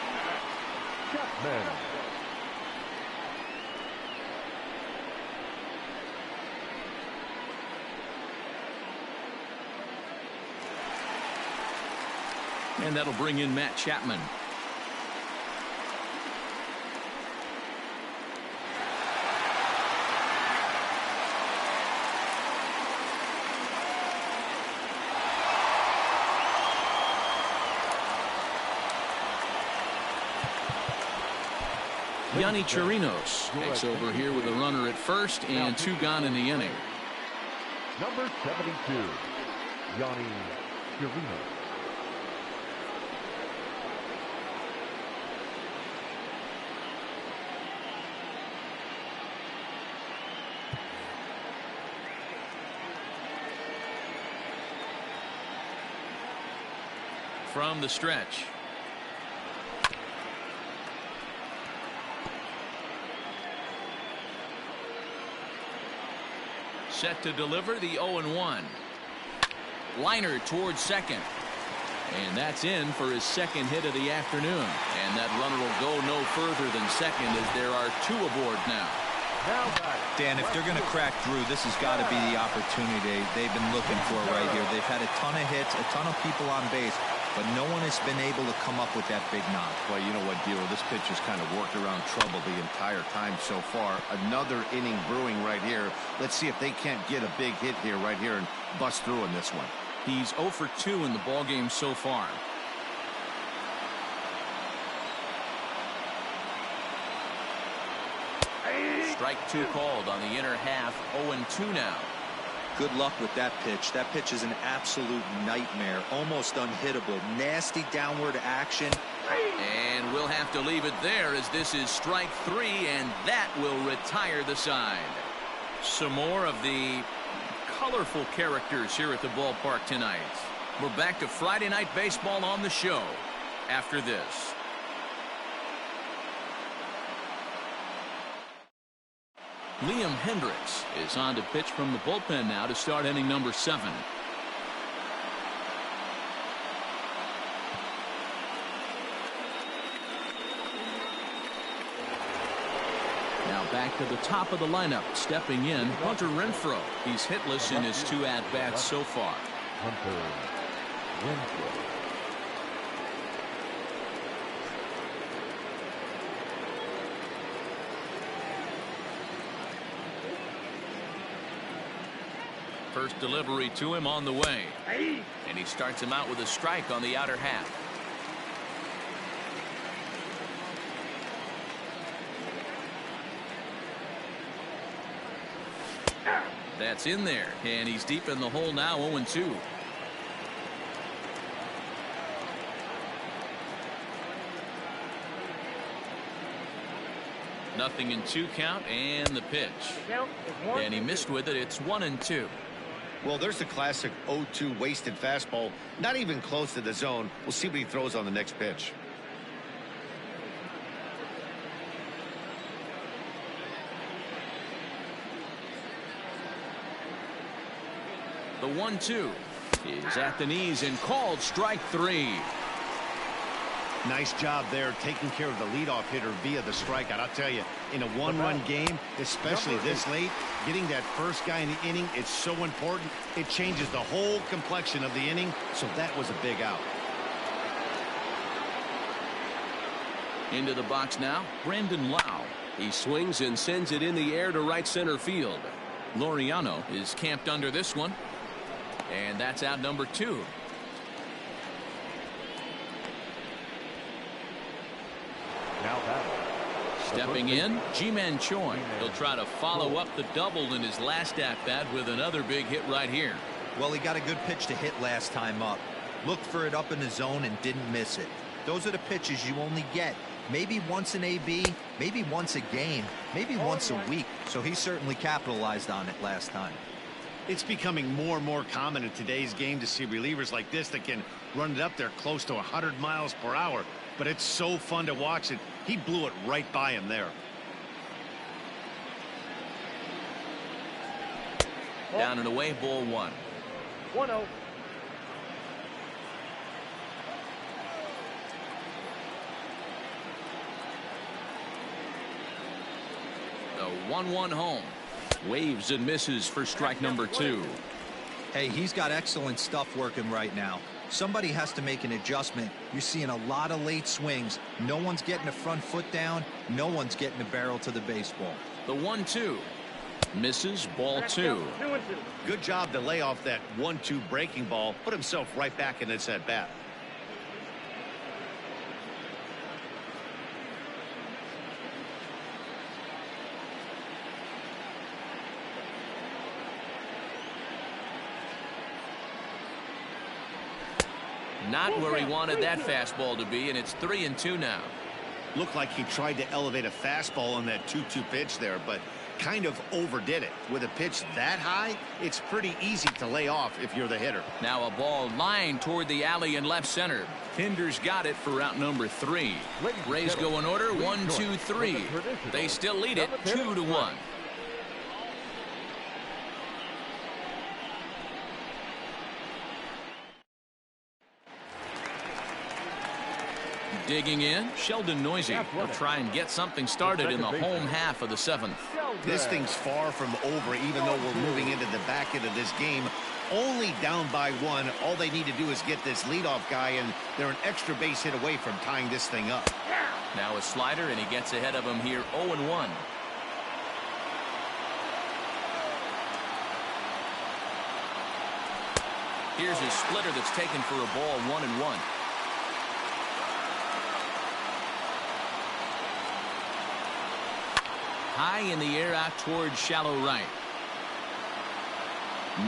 Chapman. And that'll bring in Matt Chapman. Yonny Chirinos takes over here with a runner at first and 2 gone in the inning. Number 72, Yonny Chirinos. From the stretch. Set to deliver the 0-1. Liner towards second. And that's in for his second hit of the afternoon. And that runner will go no further than second as there are 2 aboard now. Dan, if they're going to crack through, this has got to be the opportunity they've been looking for right here. They've had a ton of hits, a ton of people on base, but no one has been able to come up with that big knock. Well, you know what, Dilo, this pitch has kind of worked around trouble the entire time so far. Another inning brewing right here. Let's see if they can't get a big hit here right here and bust through in this one. He's 0 for 2 in the ballgame so far. Strike 2 called on the inner half. 0-2 now. Good luck with that pitch. That pitch is an absolute nightmare. Almost unhittable. Nasty downward action. And we'll have to leave it there as this is strike 3, and that will retire the side. Some more of the colorful characters here at the ballpark tonight. We're back to Friday Night Baseball on the show after this. Liam Hendricks is on to pitch from the bullpen now to start inning number 7. Now back to the top of the lineup, stepping in, Hunter Renfroe. He's hitless in his 2 at-bats so far. Hunter Renfroe. First delivery to him on the way. And he starts him out with a strike on the outer half. That's in there, and he's deep in the hole now. 0-2. Nothing in 2 count, and the pitch. And he missed with it. It's 1-2. Well, there's the classic 0-2 wasted fastball. Not even close to the zone. We'll see what he throws on the next pitch. The 1-2 is at the knees and called strike 3. Nice job there taking care of the leadoff hitter via the strikeout. I'll tell you, in a 1-run game, especially this late, getting that first guy in the inning, it's so important. It changes the whole complexion of the inning, so that was a big out. Into the box now, Brandon Lau. He swings and sends it in the air to right center field. Laureano is camped under this one. And that's out number 2. Now batting. Stepping in, Ji-Man Choi. He'll try to follow up the double in his last at-bat with another big hit right here. Well, he got a good pitch to hit last time up. Looked for it up in the zone and didn't miss it. Those are the pitches you only get maybe once in AB, maybe once a game, maybe once a week. So he certainly capitalized on it last time. It's becoming more and more common in today's game to see relievers like this that can run it up there close to 100 miles per hour. But it's so fun to watch it. He blew it right by him there. Down and away, ball 1. 1-0. The 1-1 home. Waves and misses for strike number 2. Hey, he's got excellent stuff working right now. Somebody has to make an adjustment. You're seeing a lot of late swings. No one's getting the front foot down. No one's getting the barrel to the baseball. The 1-2. Misses, ball 2. Good job to lay off that 1-2 breaking ball. Put himself right back in this at bat. Not where he wanted that fastball to be, and it's 3-2 now. Looked like he tried to elevate a fastball on that 2-2 pitch there, but kind of overdid it. With a pitch that high, it's pretty easy to lay off if you're the hitter. Now a ball lined toward the alley in left center. Kinder's got it for route number 3. Rays go in order, 1, 2, 3. They still lead it 2-1. Digging in, Sheldon Noisy. He'll try and get something started in the home half of the 7th. This thing's far from over, even though we're moving into the back end of this game. Only down by 1. All they need to do is get this leadoff guy, and they're an extra base hit away from tying this thing up. Now a slider, and he gets ahead of him here 0-1. Here's his splitter that's taken for a ball 1-1. High in the air out towards shallow right.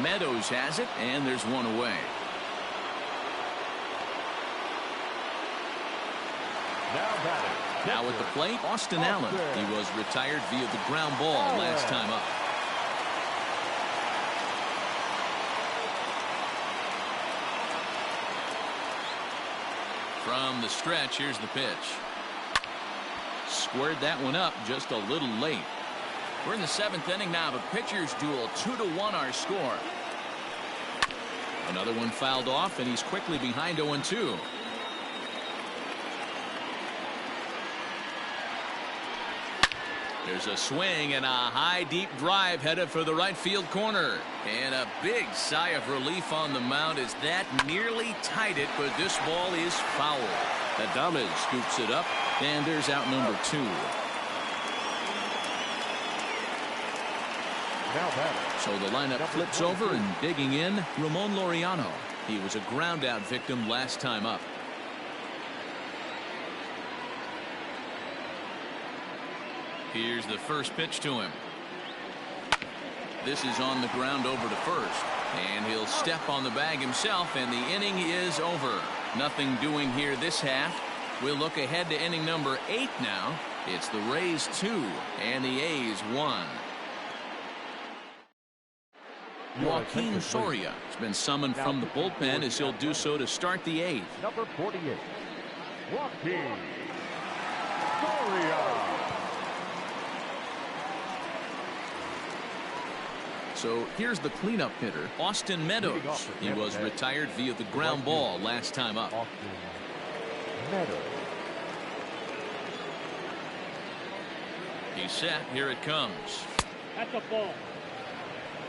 Meadows has it, and there's one away. Now at the plate, Austin Allen. He was retired via the ground ball last time up. From the stretch, here's the pitch. Squared that one up just a little late. We're in the 7th inning now of a pitcher's duel. 2-1 our score. Another one fouled off, and he's quickly behind 0-2. There's a swing and a high deep drive headed for the right field corner. And a big sigh of relief on the mound as that nearly tied it, but this ball is foul. Adames scoops it up, and there's out number 2. So the lineup flips over, and digging in, Ramon Laureano. He was a ground out victim last time up. Here's the first pitch to him. This is on the ground over to first, and he'll step on the bag himself, and the inning is over. Nothing doing here this half. We'll look ahead to inning number 8 now. It's the Rays 2 and the A's 1. Joaquin Soria has been summoned from the bullpen as he'll do so to start the 8th. Number 48, Joaquin Soria. So here's the cleanup hitter, Austin Meadows. He was retired via the ground ball last time up. He's set. Here it comes. That's a ball.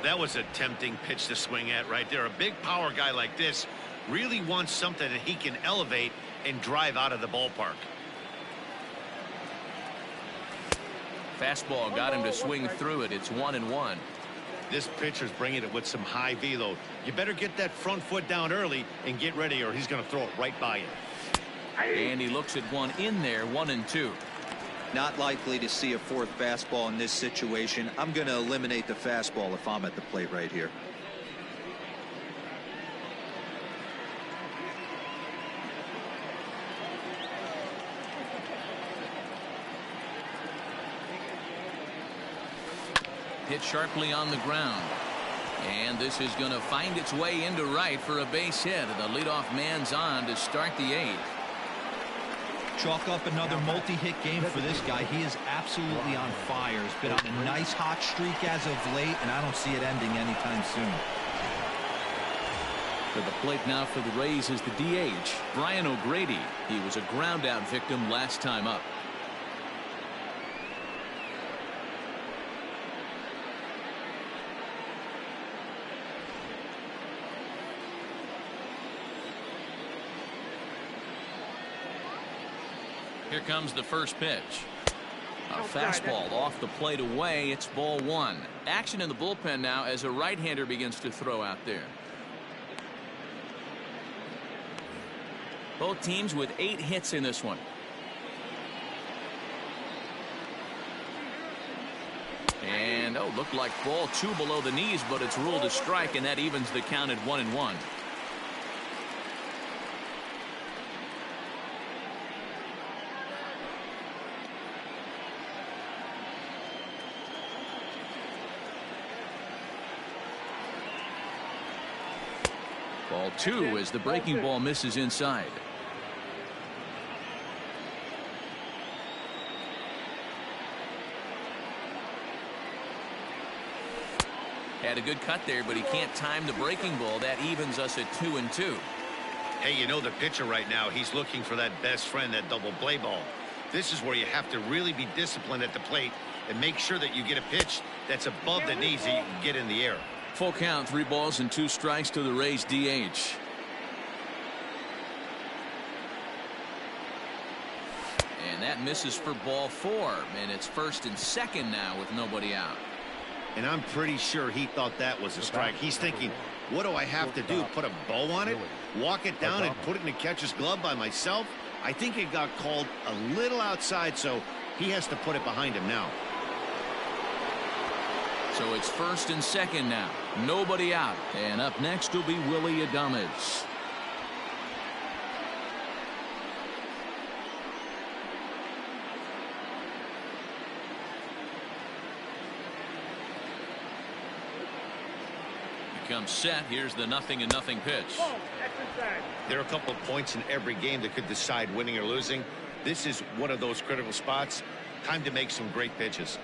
That was a tempting pitch to swing at right there. A big power guy like this really wants something that he can elevate and drive out of the ballpark. Fastball got him to swing through it. It's 1-1. This pitcher's bringing it with some high velo. You better get that front foot down early and get ready, or he's going to throw it right by you. And he looks at one in there, 1-2. Not likely to see a fourth fastball in this situation. I'm going to eliminate the fastball if I'm at the plate right here. Hit sharply on the ground. And this is going to find its way into right for a base hit. The leadoff man's on to start the 8th. Chalk up another multi-hit game for this guy. He is absolutely on fire. He's been on a nice hot streak as of late, and I don't see it ending anytime soon. For the plate now for the Rays is the DH, Brian O'Grady. He was a ground out victim last time up. Here comes the first pitch. A fastball off the plate away. It's ball 1. Action in the bullpen now as a right-hander begins to throw out there. Both teams with 8 hits in this one. And looked like ball 2 below the knees, but it's ruled a strike, and that evens the count at 1-1. Ball 2 as the breaking ball misses inside. Had a good cut there, but he can't time the breaking ball. That evens us at 2-2. Hey, you know the pitcher right now, he's looking for that best friend, that double play ball. This is where you have to really be disciplined at the plate and make sure that you get a pitch that's above the knees that you can get in the air. Full count, 3 balls and 2 strikes to the Rays DH. And that misses for ball 4, and it's 1st and 2nd now with nobody out. And I'm pretty sure he thought that was a strike. He's thinking, what do I have to do? Put a bow on it? Walk it down and put it in the catcher's glove by myself? I think it got called a little outside, so he has to put it behind him now. So it's 1st and 2nd now. Nobody out. And up next will be Willie Adames. He comes set. Here's the 0-0 pitch. There are a couple of points in every game that could decide winning or losing. This is one of those critical spots. Time to make some great pitches.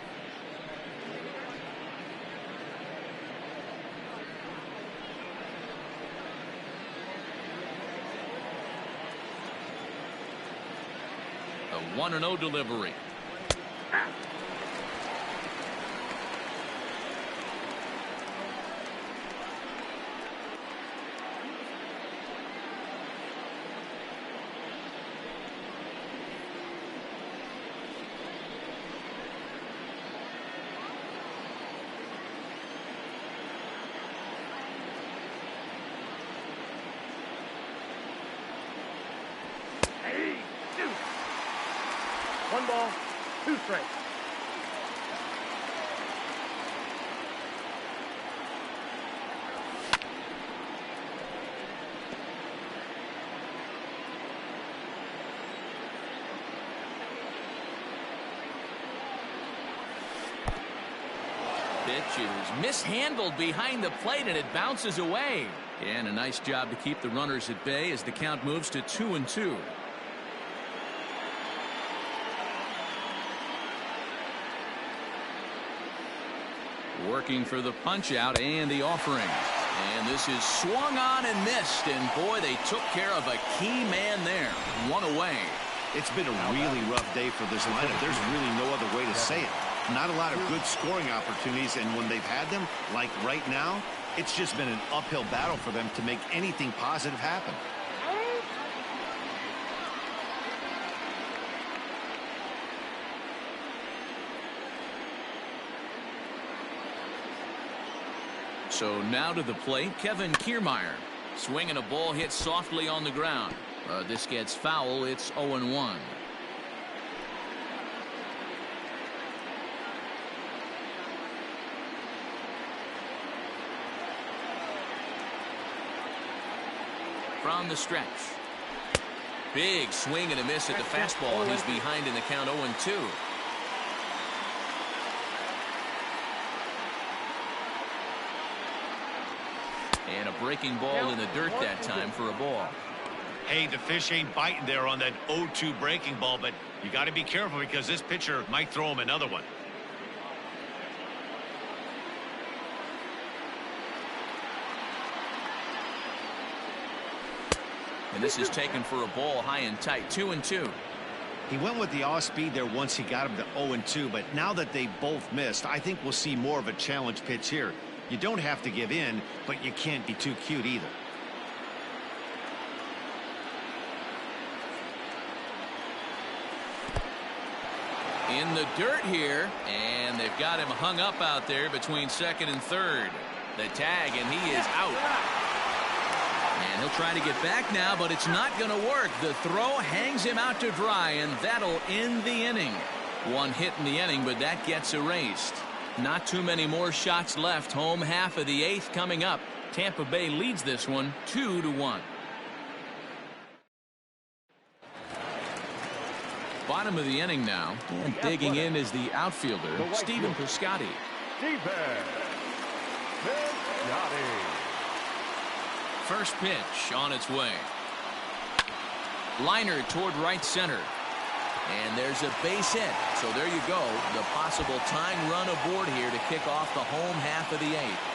A 1-0 delivery. One ball, 2 strikes. Pitch is mishandled behind the plate, and it bounces away. And a nice job to keep the runners at bay as the count moves to 2-2. Working for the punch out and the offering. And this is swung on and missed. And boy, they took care of a key man there. 1 away. It's been a really rough day for this lineup. There's really no other way to say it. Not a lot of good scoring opportunities, and when they've had them, like right now, it's just been an uphill battle for them to make anything positive happen. So now to the plate, Kevin Kiermaier. Swinging a ball hit softly on the ground. This gets foul. It's 0-1. From the stretch. Big swing and a miss at the fastball. He's behind in the count 0-2. And a breaking ball in the dirt that time for a ball. Hey, the fish ain't biting there on that 0-2 breaking ball, but you got to be careful because this pitcher might throw him another one. And this is taken for a ball high and tight. 2-2. He went with the off speed there once he got him to 0-2, but now that they both missed, I think we'll see more of a challenge pitch here. You don't have to give in, but you can't be too cute either. In the dirt here, and they've got him hung up out there between second and third. The tag, and he is out. And he'll try to get back now, but it's not going to work. The throw hangs him out to dry, and that'll end the inning. One hit in the inning, but that gets erased. Not too many more shots left. Home half of the eighth coming up. Tampa Bay leads this one 2-1. Bottom of the inning now, and digging in is the outfielder, Stephen Piscotty. First pitch on its way. Liner toward right center. And there's a base hit. So there you go. The possible tying run aboard here to kick off the home half of the eighth.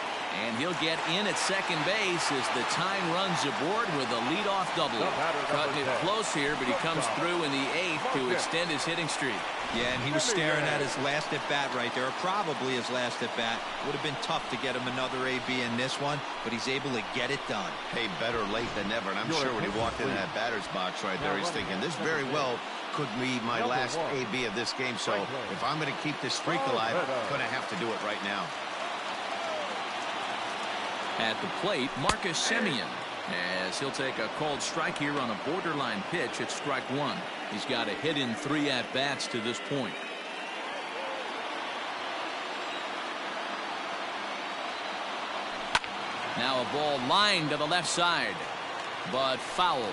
And he'll get in at second base as the tying runs aboard with a leadoff double. Cutting it close here, but he comes through in the eighth to extend his hitting streak. Yeah, and he was staring at his last at-bat right there, or probably his last at-bat. Would have been tough to get him another AB in this one, but he's able to get it done. Hey, better late than never, and I'm sure when he walked in that batter's box right there, he's thinking, this very well could be my last AB of this game, so if I'm going to keep this streak alive, I'm going to have to do it right now. At the plate, Marcus Semien, as he'll take a called strike here on a borderline pitch at strike one. He's got a hit in 3 at-bats to this point. Now a ball lined to the left side, but foul.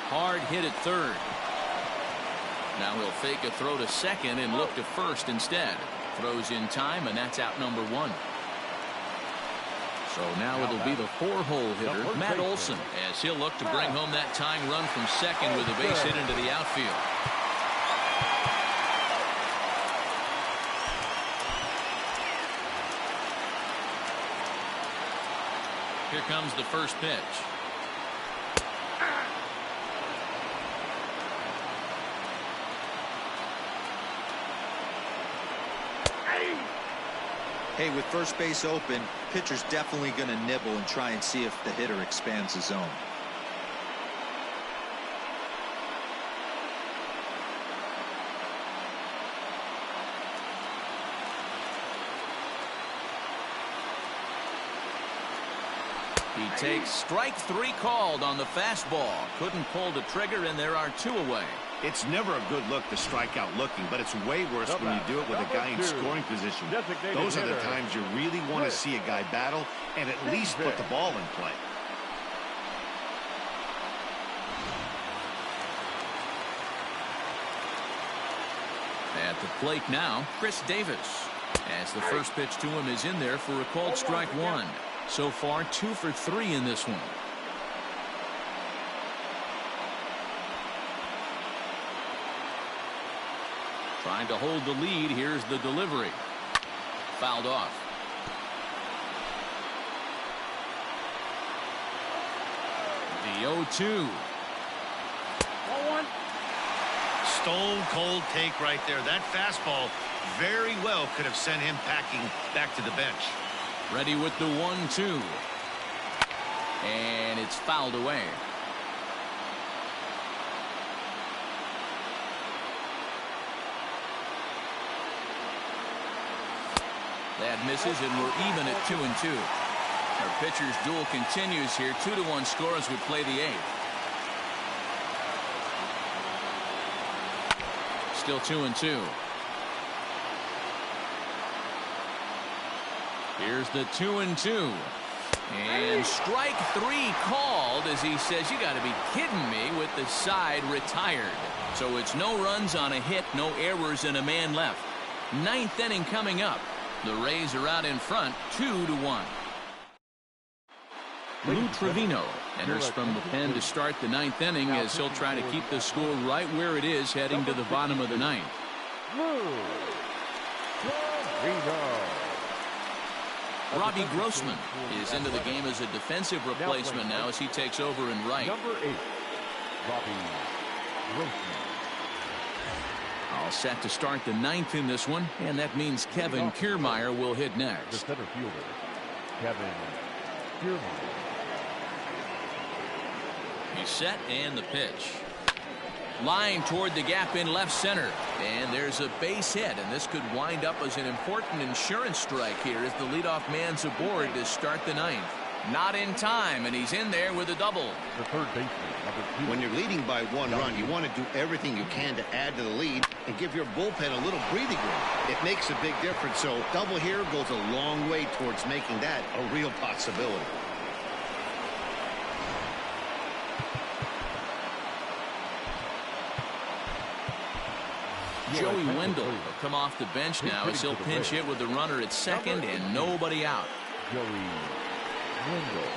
Hard hit at third. Now he'll fake a throw to second and look to first instead. Throws in time, and that's out number 1. So now it'll be the 4-hole hitter, Matt Olson, as he'll look to bring home that tying run from second with a base hit into the outfield. Here comes the first pitch. Hey, with first base open, pitcher's definitely going to nibble and try and see if the hitter expands the zone. He takes strike 3 called on the fastball. Couldn't pull the trigger, and there are 2 away. It's never a good look to strike out looking, but it's way worse when you do it with a guy in scoring position. Those are the times you really want to see a guy battle and at least put the ball in play. At the plate now, Chris Davis, as the first pitch to him is in there for a called strike 1. So far 2 for 3 in this one. Trying to hold the lead. Here's the delivery. Fouled off. The 0-2. Stone cold take right there. That fastball very well could have sent him packing back to the bench. Ready with the 1-2. And it's fouled away. That misses, and we're even at 2-2. Our pitcher's duel continues here. 2-1 score as we play the eighth. Still 2-2. Here's the 2-2. And strike three called as he says, you got to be kidding me, with the side retired. So it's no runs on a hit, no errors, and a man left. Ninth inning coming up. The Rays are out in front, 2-1. Lou Trevino enters from the pen to start the ninth inning as he'll try to keep the score right where it is heading to the bottom of the ninth. Robbie Grossman is into the game as a defensive replacement now as he takes over in right. Number 8, Robbie Grossman. All set to start the ninth in this one, and that means Kevin Kiermaier will hit The next. center fielder, Kevin Kiermaier. He's set, and the pitch. Line toward the gap in left center, and there's a base hit, and this could wind up as an important insurance strike here as the leadoff man's aboard to start the ninth. Not in time, and he's in there with a double. The third baseman, number 2. When you're leading by 1 run, you want to do everything you can to add to the lead and give your bullpen a little breathing room. It makes a big difference, so double here goes a long way towards making that a real possibility. Joey Wendell will come off the bench now as he'll pinch hit with the runner at second and nobody out. Joey Wendell.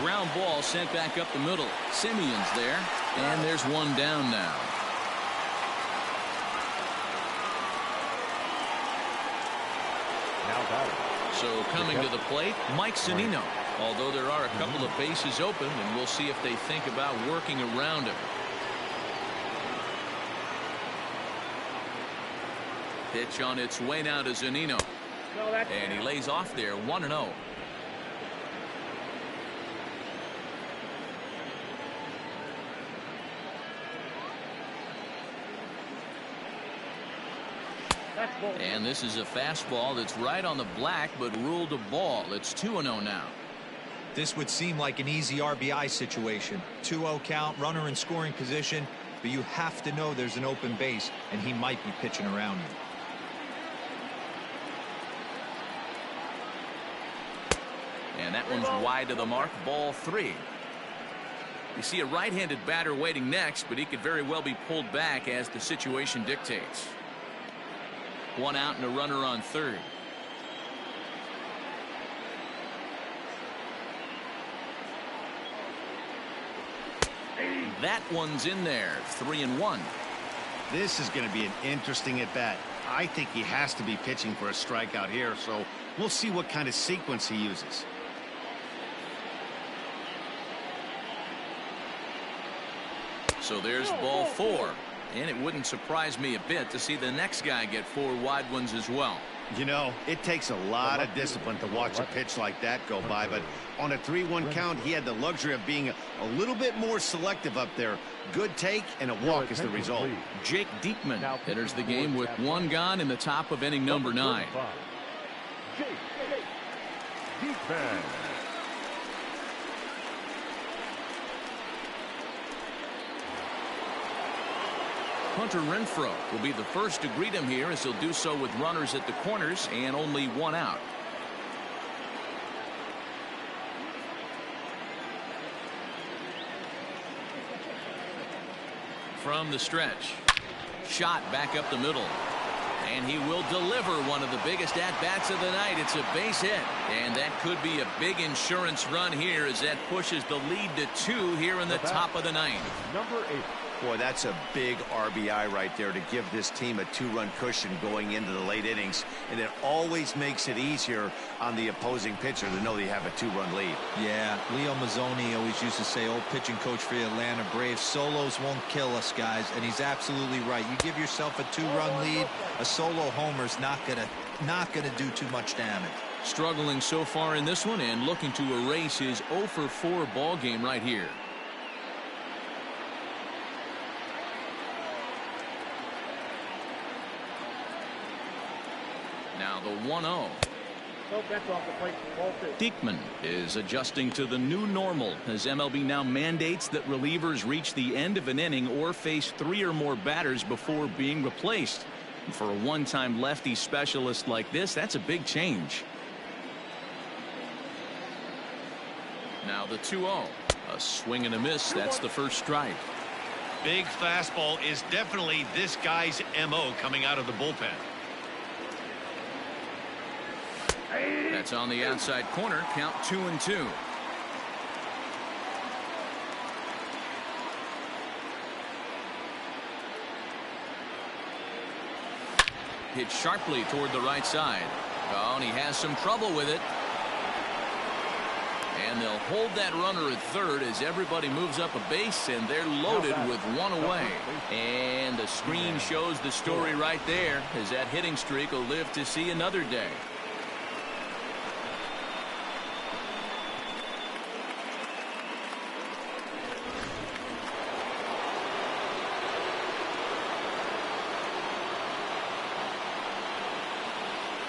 Ground ball sent back up the middle. Simeon's there, and there's one down now. So coming to the plate, Mike Zunino. Although there are a couple of bases open, and we'll see if they think about working around him. Pitch on its way now to Zunino. And he lays off there, 1-0. And this is a fastball that's right on the black, but ruled a ball. It's 2-0 now. This would seem like an easy RBI situation. 2-0 count, runner in scoring position, but you have to know there's an open base, and he might be pitching around you. And that one's wide to the mark, ball 3. You see a right-handed batter waiting next, but he could very well be pulled back as the situation dictates. One out and a runner on third. That one's in there, 3-1. This is going to be an interesting at-bat. I think he has to be pitching for a strikeout here, so we'll see what kind of sequence he uses. So there's ball 4. And it wouldn't surprise me a bit to see the next guy get 4 wide ones as well. You know, it takes a lot of discipline to watch a pitch like that go by, but on a 3-1 count, he had the luxury of being a little bit more selective up there. Good take, and a walk is the result. Jake Diekman enters the game with 1 gone in the top of inning number 9. Jake Diekman. Hunter Renfroe will be the first to greet him here as he'll do so with runners at the corners and only 1 out. From the stretch. Shot back up the middle. And he will deliver one of the biggest at-bats of the night. It's a base hit. And that could be a big insurance run here as that pushes the lead to 2 here in the top of the ninth. Number 8. Boy, that's a big RBI right there to give this team a 2-run cushion going into the late innings. And it always makes it easier on the opposing pitcher to know they have a 2-run lead. Yeah, Leo Mazzoni always used to say, old pitching coach for the Atlanta Braves, solos won't kill us, guys. And he's absolutely right. You give yourself a 2-run lead, a solo homer's not gonna do too much damage. Struggling so far in this one and looking to erase his 0 for 4 ball game right here. Now the 1-0. That's off the plate. Ball 2. Diekman is adjusting to the new normal as MLB now mandates that relievers reach the end of an inning or face 3 or more batters before being replaced. And for a one-time lefty specialist like this, that's a big change. Now the 2-0. A swing and a miss. That's the first strike. Big fastball is definitely this guy's MO coming out of the bullpen. That's on the outside corner. Count 2-2. Hit sharply toward the right side. Oh, and he has some trouble with it. And they'll hold that runner at third as everybody moves up a base, and they're loaded with one away. And the screen shows the story right there, as that hitting streak will live to see another day.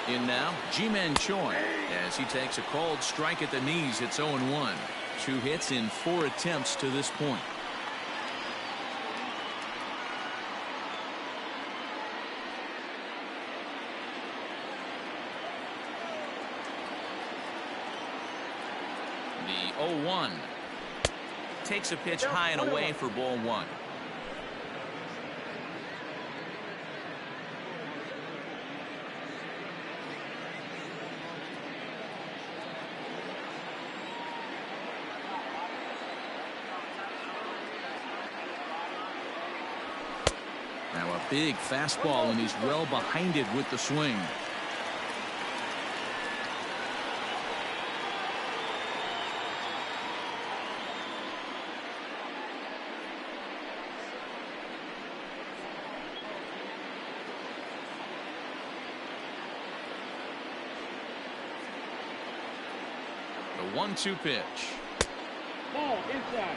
In now, Ji-Man Choi, as he takes a called strike at the knees. It's 0-1. 2 hits in 4 attempts to this point. The 0-1. Takes a pitch high and away for ball 1. Now a big fastball, and he's well behind it with the swing. The 1-2 pitch. Ball inside.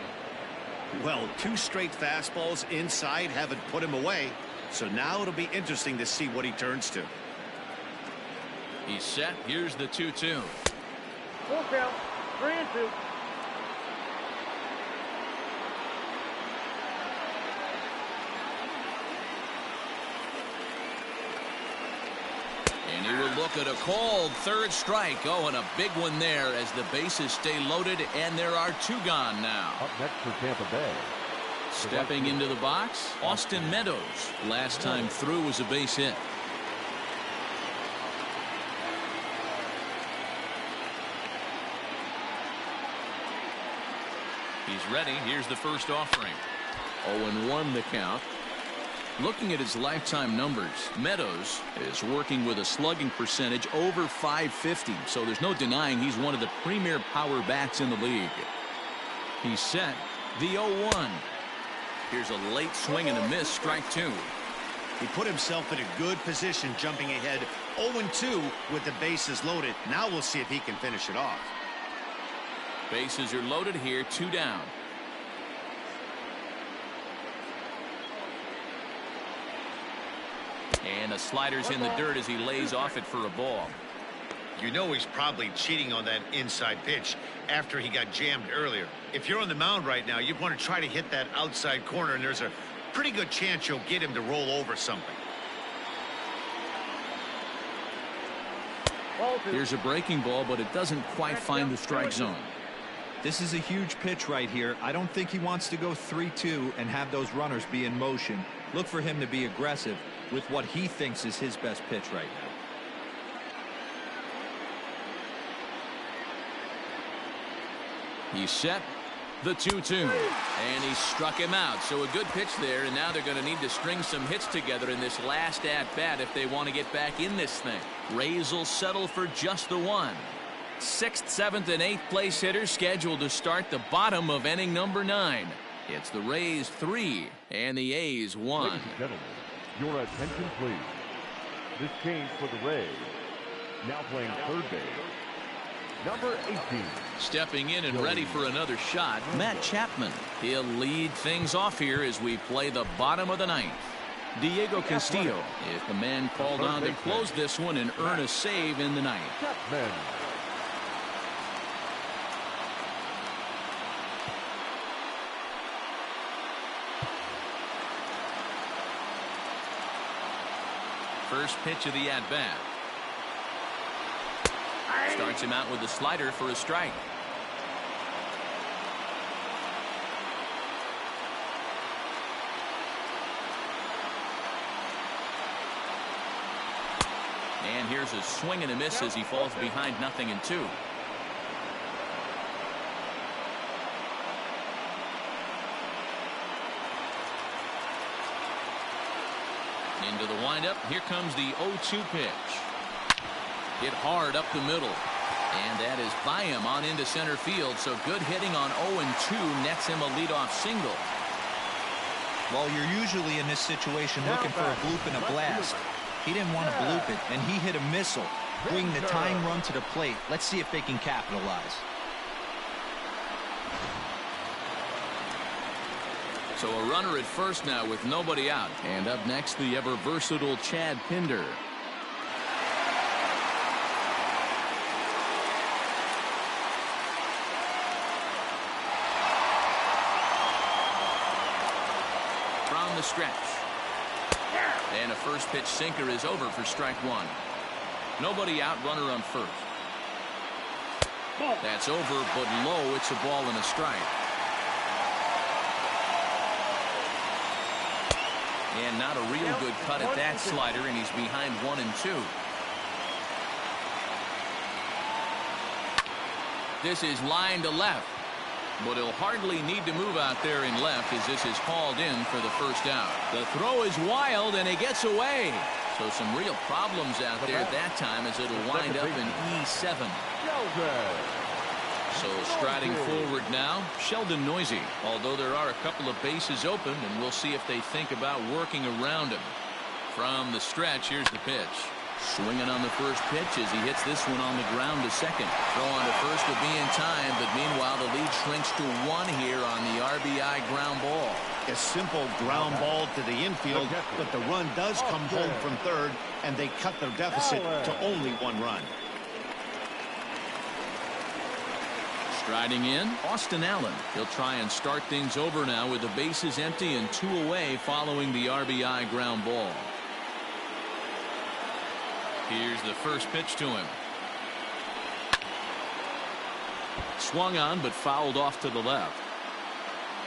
Well, 2 straight fastballs inside haven't put him away. So now it'll be interesting to see what he turns to. He's set. Here's the 2-2. Full count. 3-2. And he will look at a called third strike. Oh, and a big one there as the bases stay loaded, and there are 2 gone now. Up next for Tampa Bay. Stepping into the box, Austin Meadows. Last time through was a base hit. He's ready. Here's the first offering. 0-1 the count. Looking at his lifetime numbers, Meadows is working with a slugging percentage over .550, so there's no denying he's one of the premier power bats in the league. He's set. The 0-1. Here's a late swing and a miss. Strike 2. He put himself in a good position, jumping ahead 0-2 with the bases loaded. Now we'll see if he can finish it off. Bases are loaded here. 2 down. And the slider's in the dirt as he lays off it for a ball. You know he's probably cheating on that inside pitch after he got jammed earlier. If you're on the mound right now, you want to try to hit that outside corner, and there's a pretty good chance you'll get him to roll over something. Here's a breaking ball, but it doesn't quite find the strike zone. This is a huge pitch right here. I don't think he wants to go 3-2 and have those runners be in motion. Look for him to be aggressive with what he thinks is his best pitch right now. He's set. The 2-2. And he struck him out. So a good pitch there, and now they're going to need to string some hits together in this last at-bat if they want to get back in this thing. Rays will settle for just the 1. 6th, 7th, and 8th place hitters scheduled to start the bottom of inning number 9. It's the Rays 3 and the A's 1. Ladies and gentlemen, your attention please. This change for the Rays. Now playing third base, number 18. Stepping in and ready for another shot, Matt Chapman. He'll lead things off here as we play the bottom of the ninth. Diego Castillo. If the man called on to close this one and earn a save in the ninth. Chapman. First pitch of the at-bat. Starts him out with a slider for a strike. And here's a swing and a miss as he falls behind 0-2. Into the windup. Here comes the 0-2 pitch. Hit hard up the middle. And that is by him on into center field. So good hitting on 0-2 nets him a leadoff single. Well, you're usually in this situation looking for a bloop and a blast. He didn't want to bloop it, and he hit a missile, bringing the tying run to the plate. Let's see if they can capitalize. So a runner at first now with nobody out. And up next, the ever versatile Chad Pinder. From the stretch. And a first pitch sinker is over for strike one. Nobody out, runner on first. That's over, but low. It's a ball and a strike. And not a real good cut at that slider, and he's behind 1-2. This is line to left. But he'll hardly need to move out there in left as this is hauled in for the first out. The throw is wild and it gets away. So some real problems out there at that time as it'll wind up in E7. So striding forward now, Sheldon Noisy. Although there are a couple of bases open, and we'll see if they think about working around him. From the stretch, here's the pitch. Swinging on the first pitch as he hits this one on the ground to second. Throw on to first will be in time, but meanwhile the lead shrinks to 1 here on the RBI ground ball. A simple ground ball to the infield, but the run does come home from third, and they cut their deficit to only 1 run. Striding in, Austin Allen. He'll try and start things over now with the bases empty and 2 away following the RBI ground ball. Here's the first pitch to him. Swung on but fouled off to the left.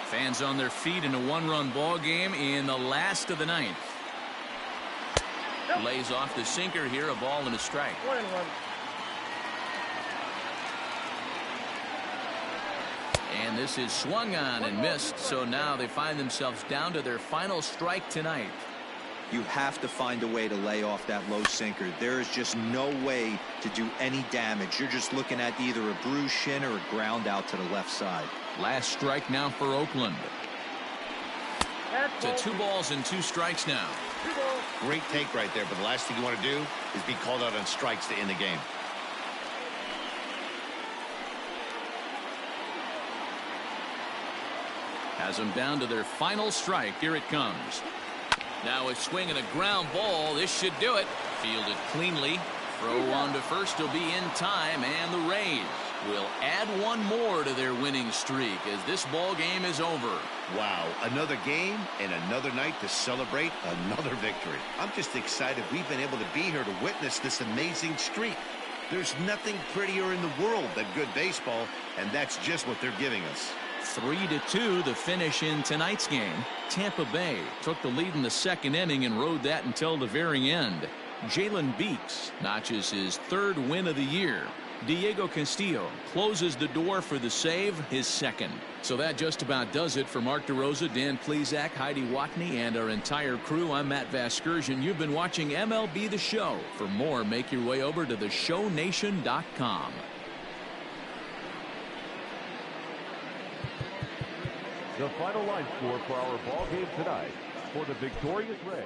Fans on their feet in a 1-run ball game in the last of the ninth. Lays off the sinker here, a ball and a strike. 1-1. And this is swung on and missed, so now they find themselves down to their final strike tonight. You have to find a way to lay off that low sinker. There is just no way to do any damage. You're just looking at either a bruised shin or a ground out to the left side. Last strike now for Oakland. To 2 balls and 2 strikes now. Great take right there, but the last thing you want to do is be called out on strikes to end the game. Has them down to their final strike. Here it comes. Now a swing and a ground ball. This should do it. Fielded cleanly. Throw on to first will be in time, and the Rays will add 1 more to their winning streak as this ball game is over. Wow, another game and another night to celebrate another victory. I'm just excited we've been able to be here to witness this amazing streak. There's nothing prettier in the world than good baseball, and that's just what they're giving us. 3-2 the finish in tonight's game. Tampa Bay took the lead in the 2nd inning and rode that until the very end. Jalen Beeks notches his 3rd win of the year. Diego Castillo closes the door for the save, his 2nd. So that just about does it for Mark DeRosa, Dan Plesac, Heidi Watney, and our entire crew. I'm Matt Vasgersian. You've been watching MLB The Show. For more, make your way over to theshownation.com. The final line score for our ball game tonight for the victorious Rays.